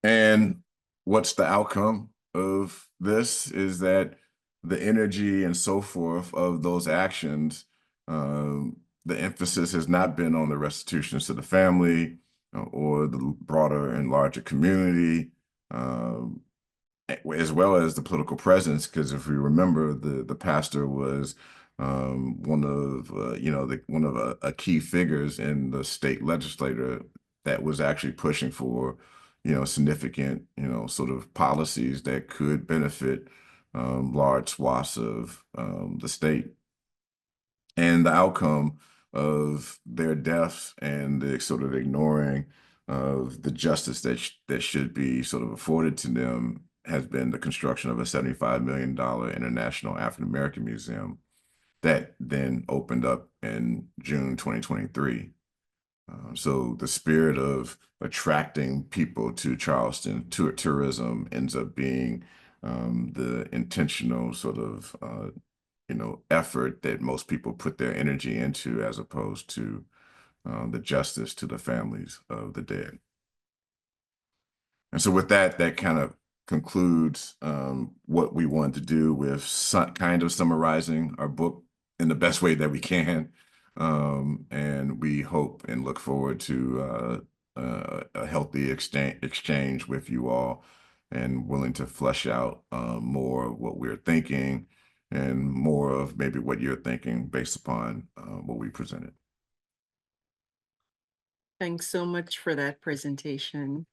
And what's the outcome of this is that the energy and so forth of those actions, the emphasis has not been on the restitutions to the family or the broader and larger community, as well as the political presence. Because if we remember, the pastor was one of a key figures in the state legislature that was actually pushing for significant sort of policies that could benefit large swaths of the state. And the outcome of their deaths and the sort of ignoring of the justice that should be sort of afforded to them has been the construction of a $75 million International African American Museum that then opened up in June 2023. So the spirit of attracting people to Charleston, tourism, ends up being the intentional sort of effort that most people put their energy into, as opposed to the justice to the families of the dead. And so with that, that kind of concludes what we wanted to do with kind of summarizing our book in the best way that we can. And we hope and look forward to a healthy exchange with you all, and willing to flesh out more of what we're thinking and more of maybe what you're thinking based upon what we presented. Thanks so much for that presentation.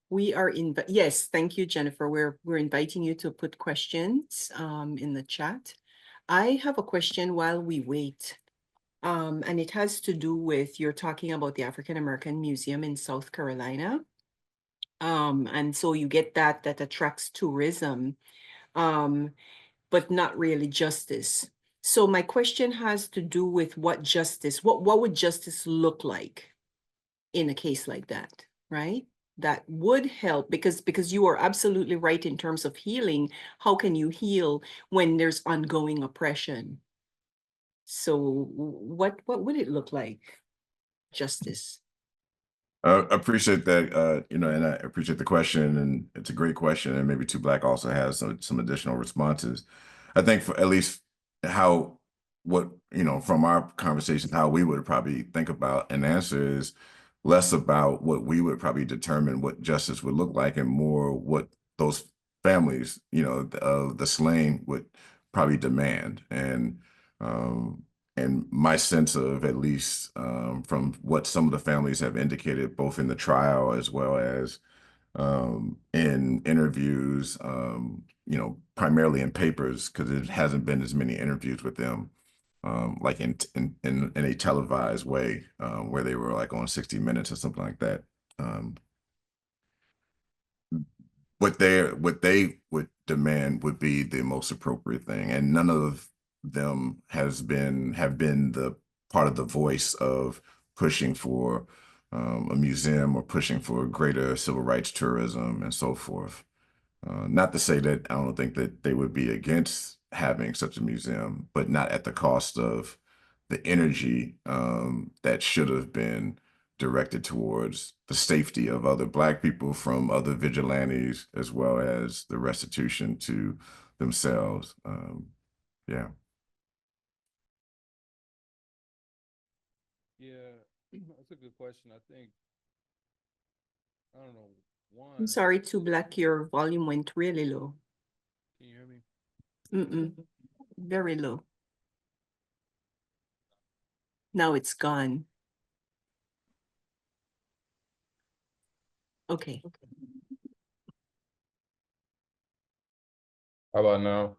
We are yes, thank you, Jennifer. We're inviting you to put questions in the chat. I have a question while we wait. And it has to do with, you're talking about the African American Museum in South Carolina. And so you get that attracts tourism, but not really justice. So my question has to do with what would justice look like in a case like that, right? That would help, because you are absolutely right in terms of healing. How can you heal when there's ongoing oppression? So what would it look like, justice? Appreciate that, and I appreciate the question, and it's a great question, and maybe Two Black also has some additional responses. I think for at least from our conversation, how we would probably think about an answer is less about what we would probably determine what justice would look like, and more what those families, of the slain would probably demand. And my sense of, at least from what some of the families have indicated, both in the trial as well as in interviews, primarily in papers, because it hasn't been as many interviews with them, like in a televised way, where they were like on 60 Minutes or something like that. What they would demand would be the most appropriate thing, and none of them have been the part of the voice of pushing for a museum or pushing for greater civil rights tourism and so forth. Not to say that I don't think that they would be against having such a museum, but not at the cost of the energy that should have been directed towards the safety of other Black people from other vigilantes, as well as the restitution to themselves. Yeah. Yeah, that's a good question. I think, I don't know, I'm one, sorry, Two Black, your volume went really low. can you hear me? Very low. Now it's gone. Okay. How about now?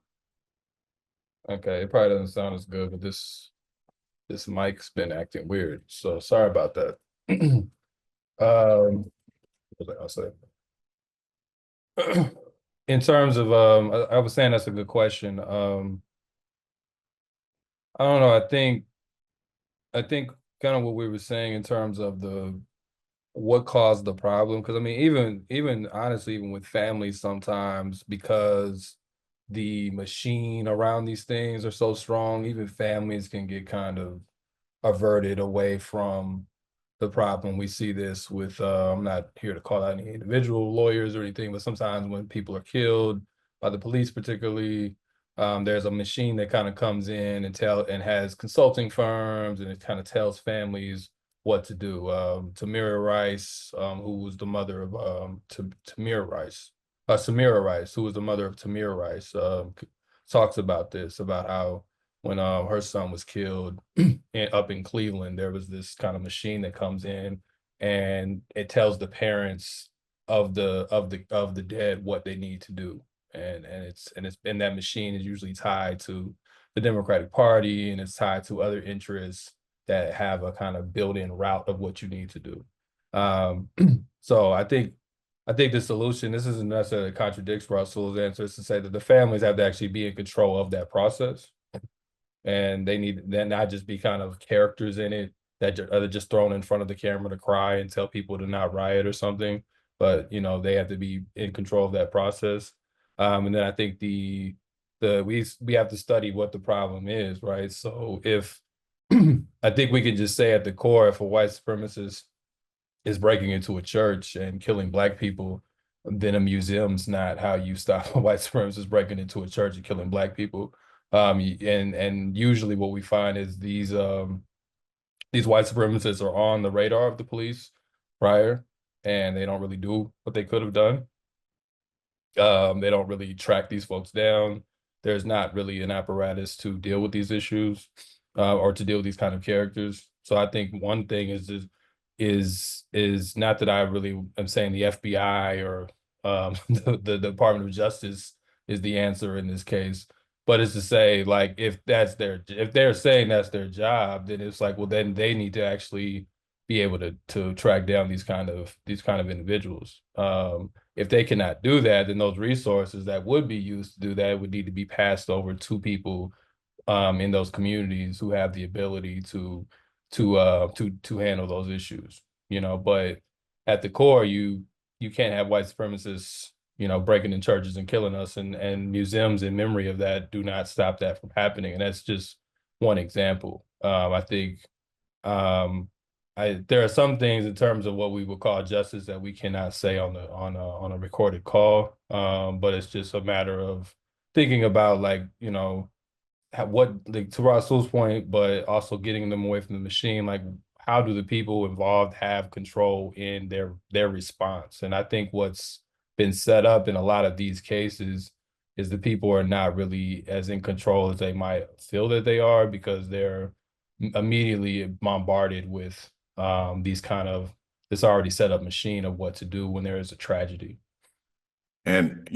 Okay, it probably doesn't sound as good, but this mic's been acting weird, so sorry about that. What was I gonna say? In terms of, I was saying that's a good question. I don't know. I think kind of what we were saying in terms of the what caused the problem. Because I mean, even honestly, even with families, sometimes because the machine around these things are so strong, even families can get kind of averted away from the problem. We see this with I'm not here to call out any individual lawyers or anything, but sometimes when people are killed by the police, particularly, there's a machine that kind of comes in and has consulting firms, and it kind of tells families what to do. Tamira Rice, who was the mother of Samira Rice, who was the mother of Tamir Rice, talks about this, about how when her son was killed up in Cleveland, there was this kind of machine that comes in and it tells the parents of the dead what they need to do. And that machine is usually tied to the Democratic Party, and it's tied to other interests that have a kind of built-in route of what you need to do. So I think the solution, this isn't necessarily contradicts Russell's answer, is to say that the families have to actually be in control of that process. And they need then not just be kind of characters in it that are just thrown in front of the camera to cry and tell people to not riot or something, but they have to be in control of that process. And then I think we have to study what the problem is, right? So if I think we can just say at the core, if a white supremacist is breaking into a church and killing Black people, then a museum's not how you stop a white supremacist breaking into a church and killing Black people. And usually what we find is these white supremacists are on the radar of the police prior, and they don't really do what they could have done. They don't really track these folks down. There's not really an apparatus to deal with these issues, or to deal with these kind of characters. So I think one thing is not that I really am saying the FBI or the Department of Justice is the answer in this case, but it's to say, like, if they're saying that's their job, then it's like, well, then they need to actually be able to track down these kind of individuals. If they cannot do that, then those resources that would be used to do that would need to be passed over to people in those communities who have the ability to handle those issues. But at the core, you can't have white supremacists breaking in churches and killing us, and museums in memory of that do not stop that from happening. And that's just one example. I think there are some things in terms of what we would call justice that we cannot say on a recorded call. But it's just a matter of thinking about, like, what, like, to Rasul's point, but also getting them away from the machine. Like, how do the people involved have control in their response? And I think what's been set up in a lot of these cases is the people are not really as in control as they might feel that they are, because they're immediately bombarded with this already set up machine of what to do when there is a tragedy. And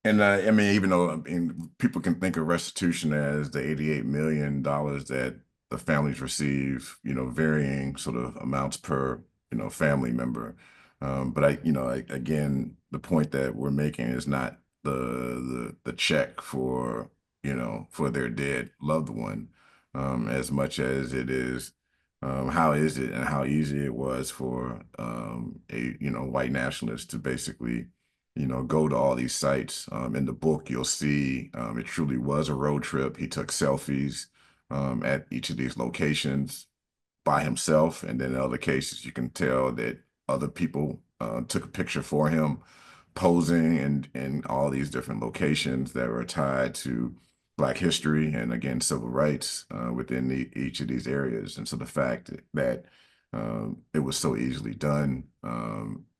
I mean, even though, I mean, people can think of restitution as the $88 million that the families receive, varying sort of amounts per, family member. But again, the point that we're making is not the check for, for their dead loved one, as much as it is, how is it and how easy it was for a, white nationalist to basically go to all these sites. In the book, you'll see it truly was a road trip. He took selfies at each of these locations by himself. And then in other cases, you can tell that other people took a picture for him, posing in all these different locations that were tied to Black history and, again, civil rights within each of these areas. And so the fact that it was so easily done,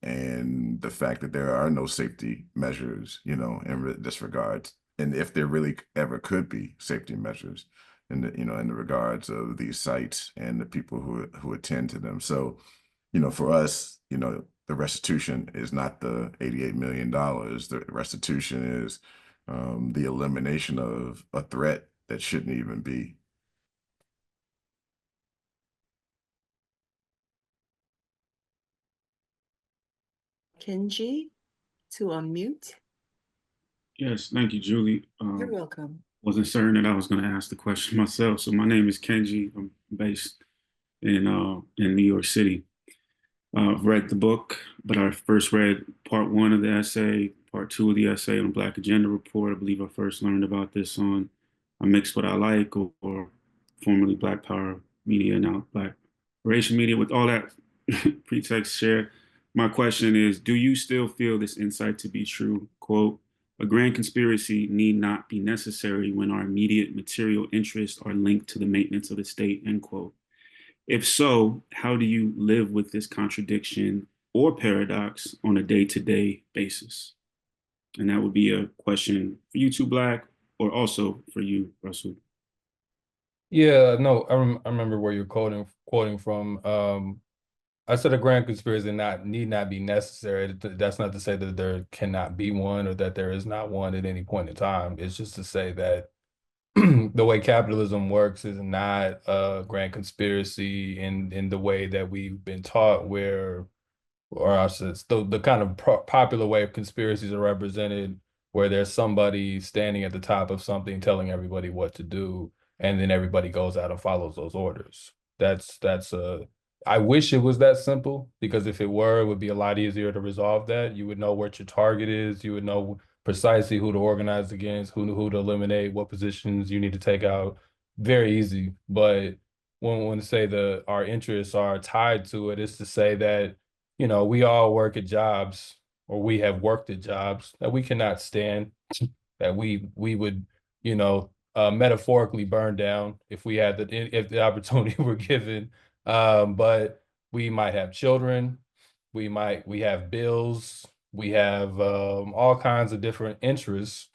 and the fact that there are no safety measures, in this regard, and if there really ever could be safety measures in the regards of these sites and the people who attend to them. So, for us, the restitution is not the $88 million. The restitution is the elimination of a threat that shouldn't even be. Kenji to unmute. Yes, thank you, Julie. You're welcome. Wasn't certain that I was going to ask the question myself. So my name is Kenji. I'm based in New York City. I've read the book, but I first read part one of the essay, part two of the essay on Black Agenda Report. I believe I first learned about this on I Mix What I Like, or formerly Black Power Media, now Black Rage Media. With all that pretext shared, my question is, do you still feel this insight to be true? Quote, a grand conspiracy need not be necessary when our immediate material interests are linked to the maintenance of the state, end quote. If so, how do you live with this contradiction or paradox on a day-to-day basis? And that would be a question for you two, Black, or also for you, Russell. Yeah, no, I remember where you're quoting from. I said a grand conspiracy need not be necessary. That's not to say that there cannot be one or that there is not one at any point in time. It's just to say that the way capitalism works is not a grand conspiracy in the way that we've been taught, where, or I should, the kind of popular way of conspiracies are represented, where there's somebody standing at the top of something telling everybody what to do, and then everybody goes out and follows those orders. I wish it was that simple, because if it were, it would be a lot easier to resolve that. You would know what your target is. You would know precisely who to organize against, who to eliminate, what positions you need to take out. Very easy. But when say our interests are tied to it, is to say that, we all work at jobs, or we have worked at jobs that we cannot stand, that we would, metaphorically burn down if if the opportunity were given. But we might have children, we have bills, we have all kinds of different interests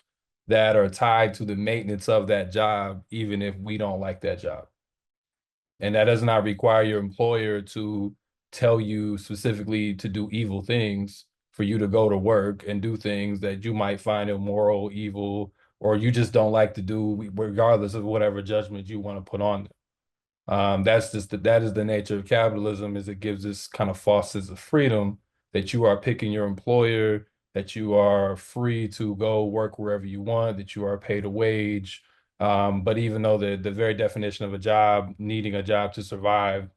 that are tied to the maintenance of that job, even if we don't like that job. And that does not require your employer to tell you specifically to do evil things for you to go to work and do things that you might find immoral, evil, or you just don't like to do, regardless of whatever judgment you want to put on them. That is the nature of capitalism, is it gives this kind of false sense of freedom, that you are picking your employer, that you are free to go work wherever you want, that you are paid a wage. But even though the very definition of a job, needing a job to survive,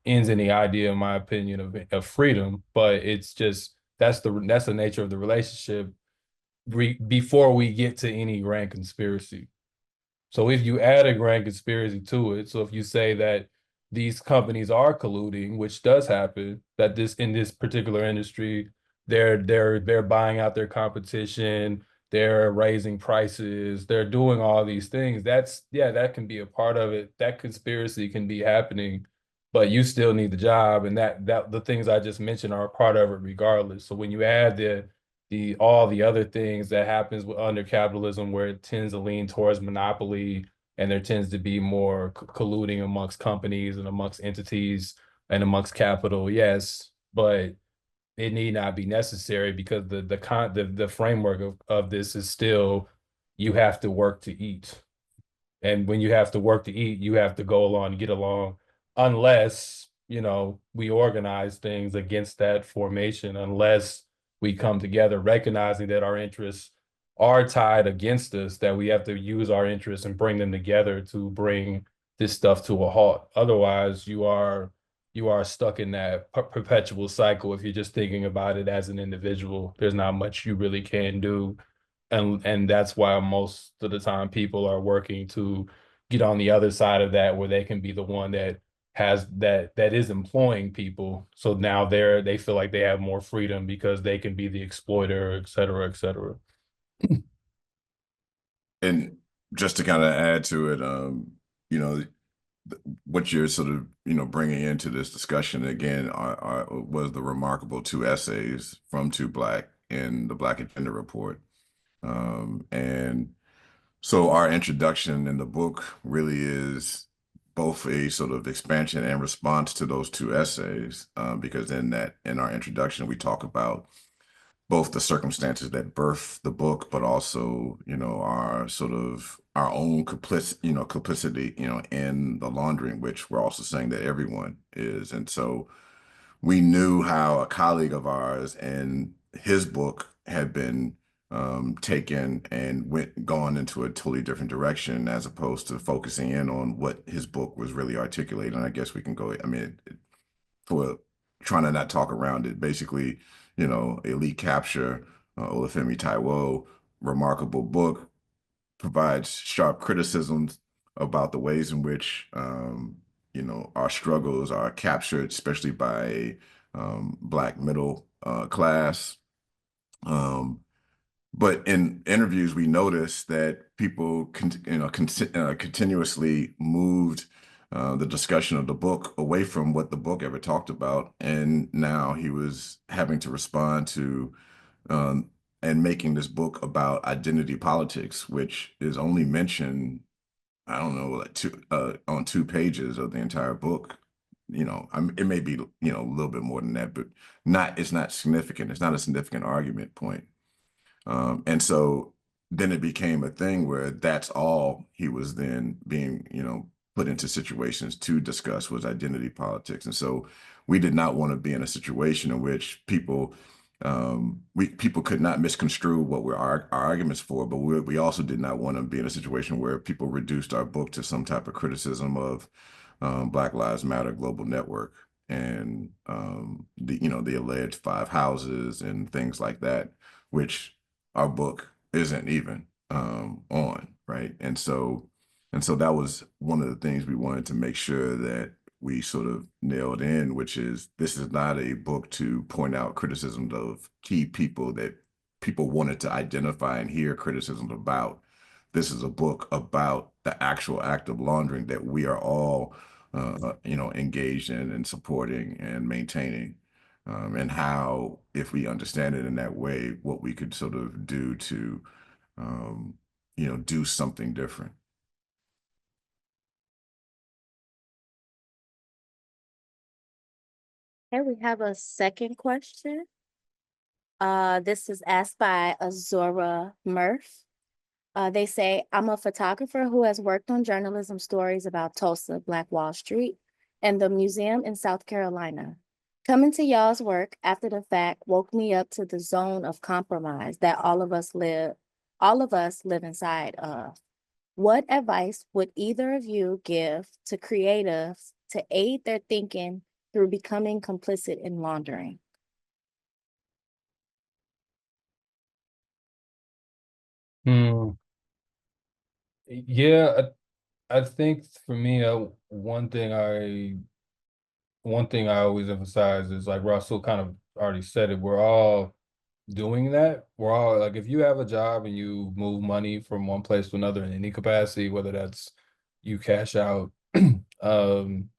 ends in the idea, in my opinion, of freedom. But it's just, that's the nature of the relationship before we get to any grand conspiracy. So if you add a grand conspiracy to it, so if you say that these companies are colluding, which does happen, that in this particular industry, they're buying out their competition, they're raising prices, they're doing all these things. That can be a part of it. That conspiracy can be happening, but you still need the job, and that the things I just mentioned are a part of it regardless. So when you add all the other things that happens under capitalism, where it tends to lean towards monopoly, and there tends to be more colluding amongst companies and amongst entities and amongst capital, yes, but it need not be necessary, because the framework of this is still, you have to work to eat. And when you have to work to eat, you have to go along and get along, unless, we organize things against that formation, unless we come together recognizing that our interests are tied against us, that we have to use our interests and bring them together to bring this stuff to a halt. Otherwise, you are stuck in that perpetual cycle. If you're just thinking about it as an individual, there's not much you really can do. And that's why most of the time people are working to get on the other side of that, where they can be the one that is employing people. So now they feel like they have more freedom, because they can be the exploiter, et cetera, et cetera. And just to kind of add to it, what you're sort of, bringing into this discussion again was the remarkable two essays from two Black in the Black Agenda Report. And so our introduction in the book really is both a sort of expansion and response to those two essays, because in our introduction, we talk about both the circumstances that birth the book, but also, our sort of our own complicity, in the laundering, which we're also saying that everyone is. And so we knew how a colleague of ours and his book had been taken and gone into a totally different direction, as opposed to focusing in on what his book was really articulating. I guess we can go, I mean, for trying to not talk around it, basically, Elite Capture, Olufemi Taiwo, remarkable book, provides sharp criticisms about the ways in which our struggles are captured, especially by Black middle class. But in interviews, we noticed that people continuously moved the discussion of the book away from what the book ever talked about, and now he was having to respond to um, and making this book about identity politics, which is only mentioned, I don't know, like on 2 pages of the entire book. It may be, a little bit more than that, but it's not significant. It's not a significant argument point. And so then it became a thing where that's all he was then being, put into situations to discuss was identity politics. And so we did not want to be in a situation in which people could not misconstrue what were our arguments for, but we also did not want to be in a situation where people reduced our book to some type of criticism of Black Lives Matter Global Network and the alleged 5 houses and things like that, which our book isn't even on, right? And so that was one of the things we wanted to make sure that we sort of nailed in, which is this is not a book to point out criticisms of key people that people wanted to identify and hear criticisms about. This is a book about the actual act of laundering that we are all, engaged in and supporting and maintaining, and how, if we understand it in that way, what we could sort of do to, do something different. Okay, we have a second question. This is asked by Azora Murph. They say, I'm a photographer who has worked on journalism stories about Tulsa, Black Wall Street, and the museum in South Carolina. Coming to y'all's work after the fact woke me up to the zone of compromise that all of us live inside of. What advice would either of you give to creatives to aid their thinking through becoming complicit in laundering? Hmm. Yeah, I think for me, one thing I always emphasize is, like Russell kind of already said it, we're all doing that. We're all like, if you have a job and you move money from one place to another in any capacity, whether that's you cash out, um,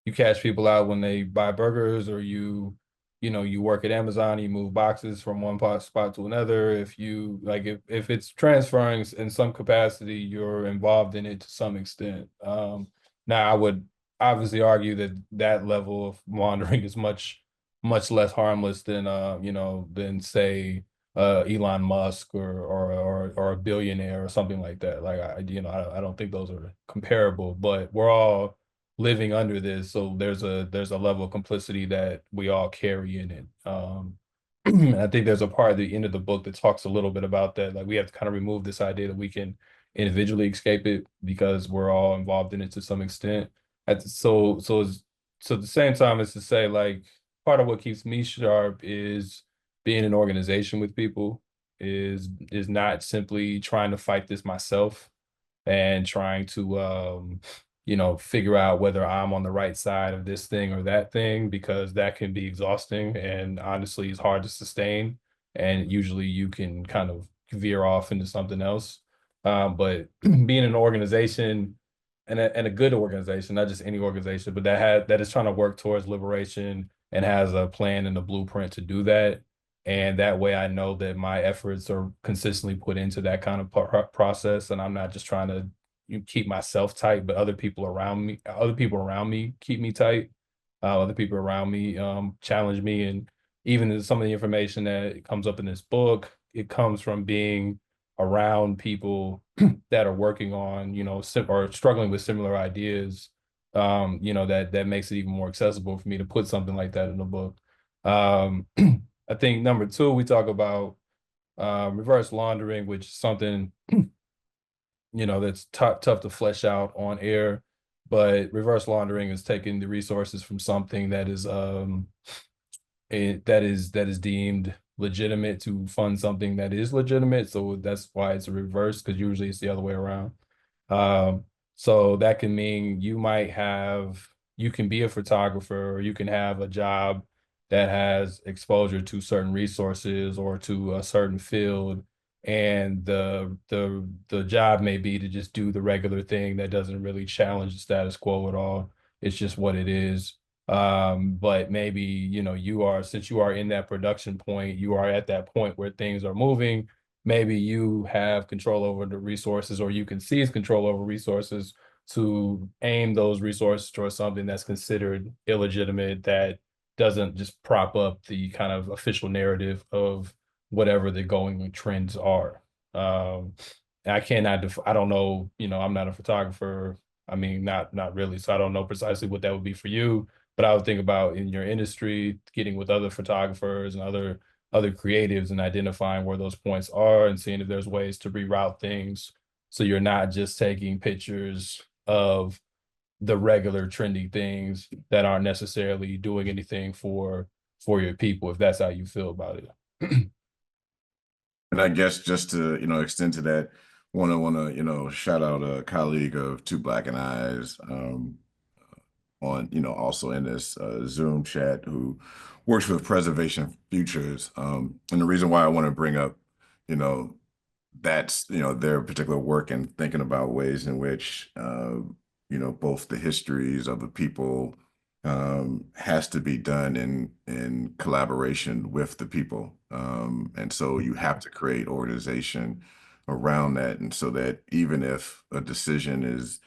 you cash people out when they buy burgers, or you work at Amazon, you move boxes from one spot to another. If you like, if it's transferring in some capacity, you're involved in it to some extent. Now I would obviously argue that that level of laundering is much less harmless than than say Elon Musk or a billionaire or something like that. Like I don't think those are comparable, but we're all living under this, so there's a level of complicity that we all carry in it. I think there's a part at the end of the book that talks a little bit about that. Like, we have to kind of remove this idea that we can individually escape it because we're all involved in it to some extent. So at the same time, it's to say, like, part of what keeps me sharp is being in organization with people, is not simply trying to fight this myself and trying to figure out whether I'm on the right side of this thing or that thing, because that can be exhausting and honestly is hard to sustain. And usually you can kind of veer off into something else. But being in an organization, and a good organization, not just any organization, but that is trying to work towards liberation and has a plan and a blueprint to do that. And that way I know that my efforts are consistently put into that kind of process, and I'm not just trying to keep myself tight, but other people around me keep me tight. Other people around me challenge me. And even some of the information that comes up in this book, it comes from being around people that are working on, or struggling with similar ideas. you know, that makes it even more accessible for me to put something like that in the book. I think number two, we talk about reverse laundering, which is something, you know, that's tough to flesh out on air. But reverse laundering is taking the resources from something that is that is deemed legitimate to fund something that is legitimate. So that's why it's a reverse, because usually it's the other way around. So that can mean you can be a photographer, or you can have a job that has exposure to certain resources or to a certain field. And the job may be to just do the regular thing that doesn't really challenge the status quo at all. It's just what it is. But maybe, you know, since you are in that production point, you are at that point where things are moving. Maybe you have control over the resources, or you can seize control over resources to aim those resources towards something that's considered illegitimate, that doesn't just prop up the kind of official narrative of whatever the going trends are. I don't know, you know, I'm not a photographer. I mean, not really. So I don't know precisely what that would be for you, but I would think about in your industry, getting with other photographers and other creatives and identifying where those points are and seeing if there's ways to reroute things, so you're not just taking pictures of the regular trendy things that aren't necessarily doing anything for your people, if that's how you feel about it. And I guess just to, you know, extend to that, wanna, you know, shout out a colleague of Two Black and Eyes, on, you know, also in this Zoom chat, who works with Preservation Futures. And the reason why I want to bring up, you know, that's, you know, their particular work and thinking about ways in which, you know, both the histories of the people has to be done in collaboration with the people. And so you have to create organization around that. And so that even if a decision is,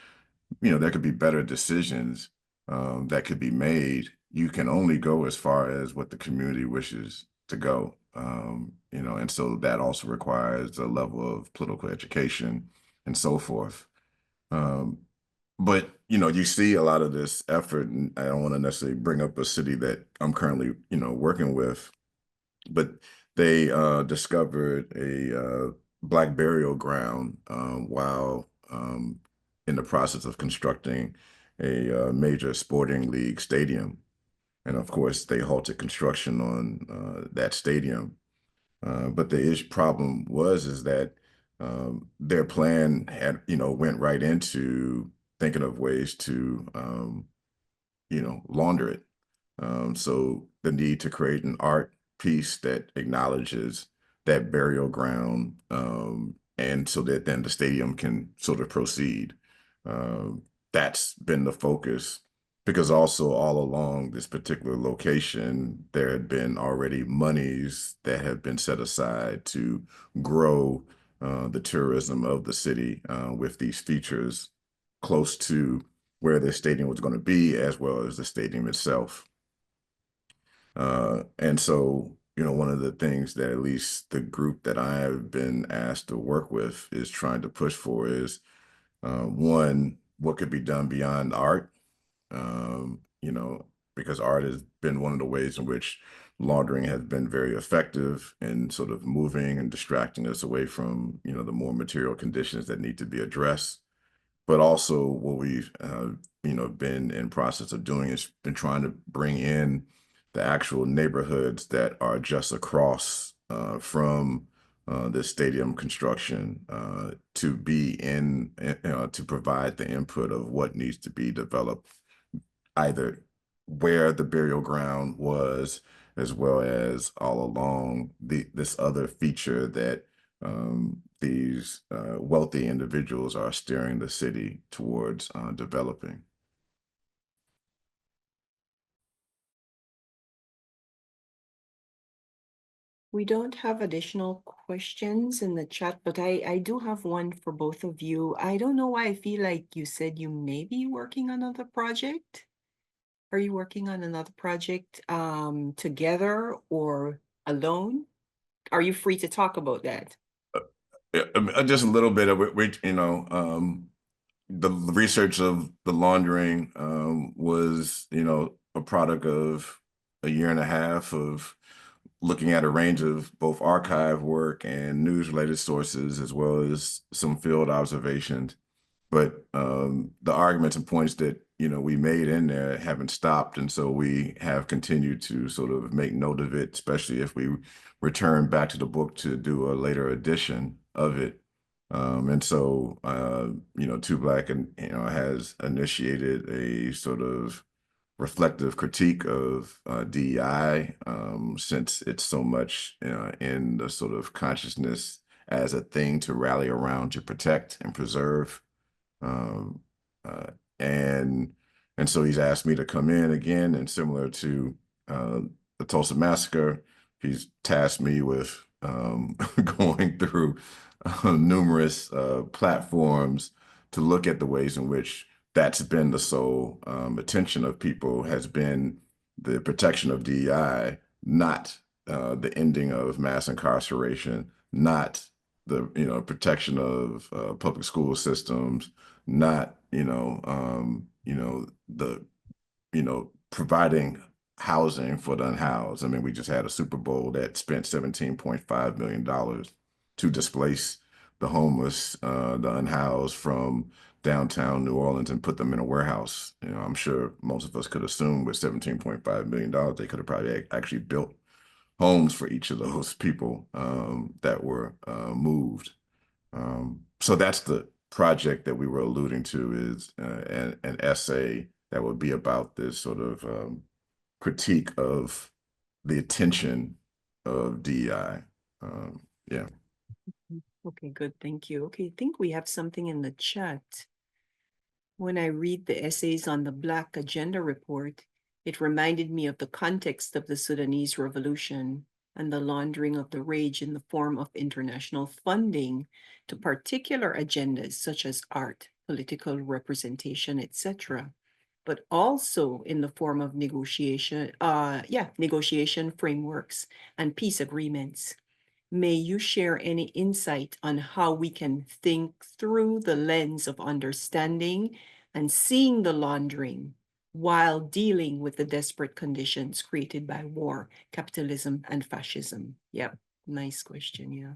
you know, there could be better decisions that could be made. You can only go as far as what the community wishes to go. You know, and so that also requires a level of political education and so forth. Um, but you know, you see a lot of this effort, and I don't want to necessarily bring up a city that I'm currently, you know, working with, but they discovered a black burial ground while in the process of constructing a major sporting league stadium. And of course, they halted construction on that stadium. But the problem is that their plan had, you know, went right into thinking of ways to, you know, launder it. So the need to create an art piece that acknowledges that burial ground, and so that then the stadium can sort of proceed. That's been the focus, because also all along this particular location, there had been already monies that have been set aside to grow the tourism of the city with these features close to where the stadium was going to be, as well as the stadium itself. And so, you know, one of the things that at least the group that I have been asked to work with is trying to push for is one, what could be done beyond art? You know, because art has been one of the ways in which laundering has been very effective in sort of moving and distracting us away from, you know, the more material conditions that need to be addressed. But also what we've, you know, been in process of doing is been trying to bring in the actual neighborhoods that are just across from the stadium construction to be to provide the input of what needs to be developed, either where the burial ground was, as well as all along this other feature that these wealthy individuals are steering the city towards developing. We don't have additional questions in the chat, but I do have one for both of you. I don't know why I feel like you said you may be working on another project. Are you working on another project together or alone? Are you free to talk about that? Yeah, just a little bit of it, which, you know, the research of the laundering was, a product of a year and a half of looking at a range of both archive work and news-related sources, as well as some field observations. But the arguments and points that we made in there haven't stopped, and so we have continued to sort of make note of it, especially if we return back to the book to do a later edition of it. And so, Two Black and has initiated a sort of reflective critique of DEI, since it's so much in the sort of consciousness as a thing to rally around, to protect and preserve. Um, uh, and and so he's asked me to come in again, and similar to the Tulsa Massacre, he's tasked me with going through numerous platforms to look at the ways in which that's been the sole attention of people, has been the protection of DEI, not the ending of mass incarceration, not the protection of public school systems, not the providing housing for the unhoused. I mean, we just had a Super Bowl that spent $17.5 million to displace the homeless, the unhoused from downtown New Orleans and put them in a warehouse. I'm sure most of us could assume with $17.5 million, they could have probably actually built homes for each of those people that were moved. So that's the project that we were alluding to, is an essay that would be about this sort of critique of the attention of DEI. Yeah. Okay, good. Thank you. Okay, I think we have something in the chat. When I read the essays on the Black Agenda Report, it reminded me of the context of the Sudanese Revolution and the laundering of the rage in the form of international funding to particular agendas such as art, political representation, etc., but also in the form of negotiation frameworks and peace agreements. May you share any insight on how we can think through the lens of understanding and seeing the laundering while dealing with the desperate conditions created by war, capitalism, and fascism? Yep, nice question, yeah.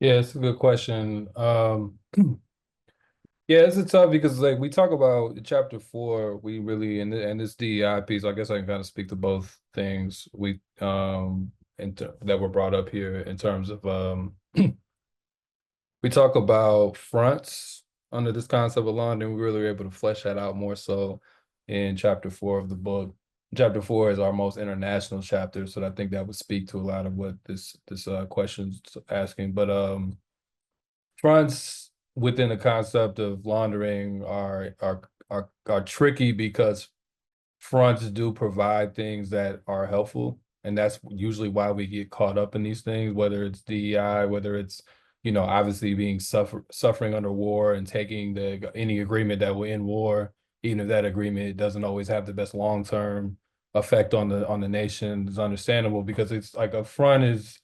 Yeah, it's a good question. Yeah, it's a tough because like we talk about chapter 4, we really and this DEI piece, I guess I can kind of speak to both things that were brought up here in terms of we talk about fronts under this concept of laundering. We really were able to flesh that out more so in chapter 4 of the book. Chapter 4 is our most international chapter, so I think that would speak to a lot of what this question's asking. But fronts within the concept of laundering are tricky because fronts do provide things that are helpful, and that's usually why we get caught up in these things, whether it's DEI, whether it's obviously being suffering under war and taking any agreement that will end war, even if that agreement doesn't always have the best long-term effect on the nation, is understandable, because it's like a front is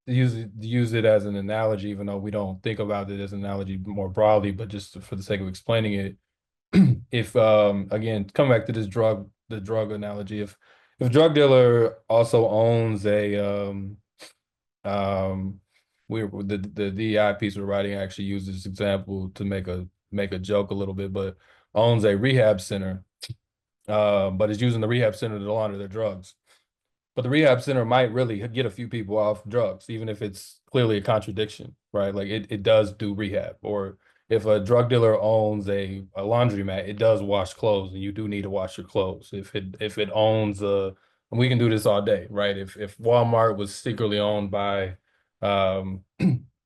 use it as an analogy, even though we don't think about it as an analogy more broadly, but just for the sake of explaining it. If again, come back to the drug analogy, if a drug dealer also owns a the DEI piece we're writing actually uses this example to make a joke a little bit, but owns a rehab center, but is using the rehab center to launder their drugs. But the rehab center might really get a few people off drugs, even if it's clearly a contradiction, right? Like it does do rehab. Or if a drug dealer owns a laundromat, it does wash clothes, and you do need to wash your clothes. If it owns and we can do this all day, right? If Walmart was secretly owned by a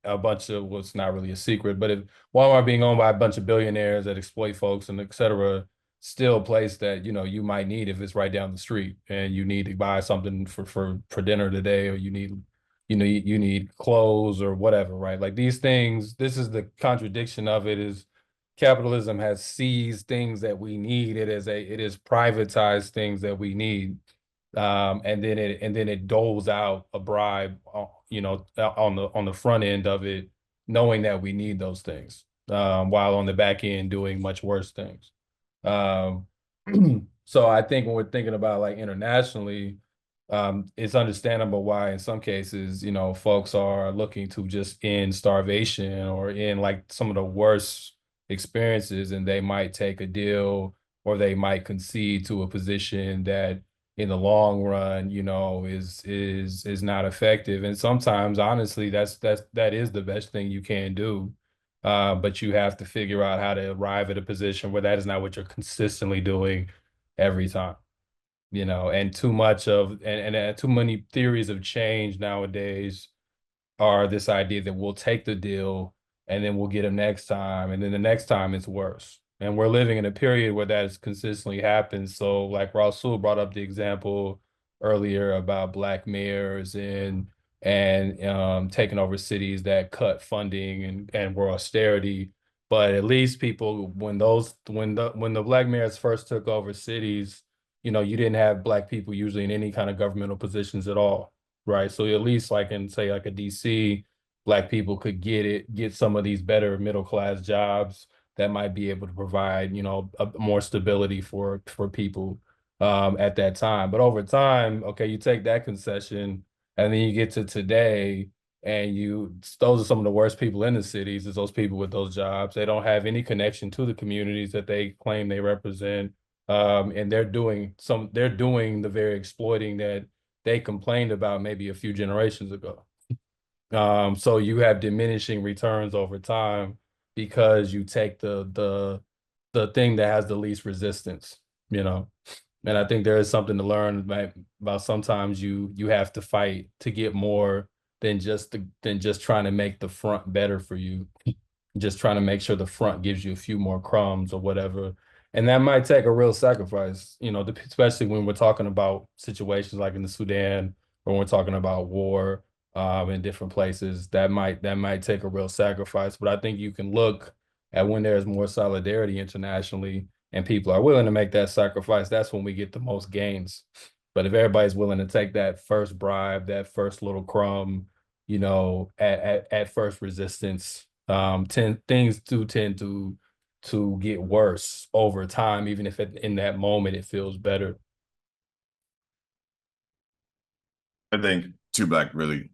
bunch of, what's not really a secret, but if Walmart being owned by a bunch of billionaires that exploit folks and et cetera, still a place that you might need if it's right down the street and you need to buy something for dinner today, or you need clothes or whatever, right? Like these things, this is the contradiction of it, is capitalism has seized things that we need. It is privatized things that we need, and then it doles out a bribe, on the front end of it, knowing that we need those things. while on the back end doing much worse things. Um, so I think when we're thinking about like internationally, it's understandable why in some cases, folks are looking to just end starvation or end like some of the worst experiences, and they might take a deal or they might concede to a position that in the long run, is not effective. And sometimes, honestly, that is the best thing you can do. But you have to figure out how to arrive at a position where that is not what you're consistently doing every time. And too much of and too many theories of change nowadays are this idea that we'll take the deal and then we'll get them next time, and then the next time it's worse. And we're living in a period where that has consistently happened. So like Rasul brought up the example earlier about black mayors and taking over cities that cut funding and were austerity. But at least people, when the black mayors first took over cities, you didn't have black people usually in any kind of governmental positions at all, right? So at least like in say like a DC, black people could get some of these better middle class jobs that might be able to provide, more stability for people at that time. But over time, okay, you take that concession and then you get to today, and those are some of the worst people in the cities, is those people with those jobs. They don't have any connection to the communities that they claim they represent. And they're doing the very exploiting that they complained about maybe a few generations ago. So you have diminishing returns over time because you take the thing that has the least resistance, you know. And I think there is something to learn about sometimes you have to fight to get more than just trying to make the front better for you. Just trying to make sure the front gives you a few more crumbs or whatever. And that might take a real sacrifice, especially when we're talking about situations like in the Sudan, or when we're talking about war in different places. That might take a real sacrifice. But I think you can look at when there's more solidarity internationally and people are willing to make that sacrifice, that's when we get the most gains. But if everybody's willing to take that first bribe, that first little crumb, at first resistance, things do tend to get worse over time, even if in that moment it feels better. I think Two Black really,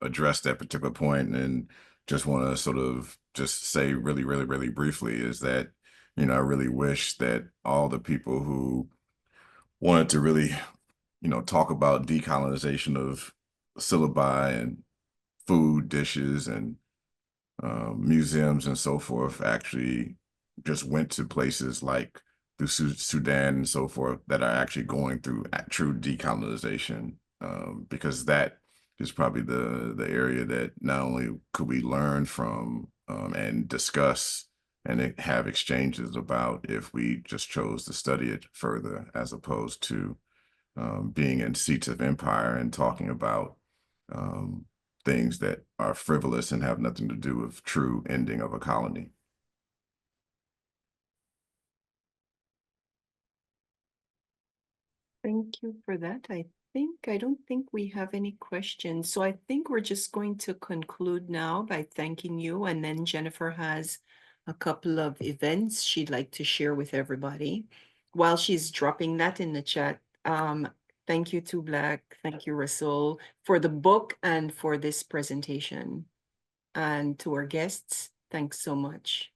addressed that particular point, and just want to sort of just say really, really, really briefly is that, I really wish that all the people who wanted to really, talk about decolonization of syllabi and food dishes and museums and so forth actually just went to places like the Sudan and so forth that are actually going through true decolonization, because that is probably the area that not only could we learn from and discuss and have exchanges about if we just chose to study it further, as opposed to being in seats of empire and talking about um, things that are frivolous and have nothing to do with true ending of a colony. Thank you for that. I don't think we have any questions. So I think we're just going to conclude now by thanking you. And then Jennifer has a couple of events she'd like to share with everybody. While she's dropping that in the chat, thank you to Black, thank you Rasul for the book and for this presentation. And to our guests, thanks so much.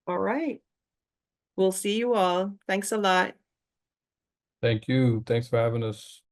All right. We'll see you all. Thanks a lot. Thank you. Thanks for having us.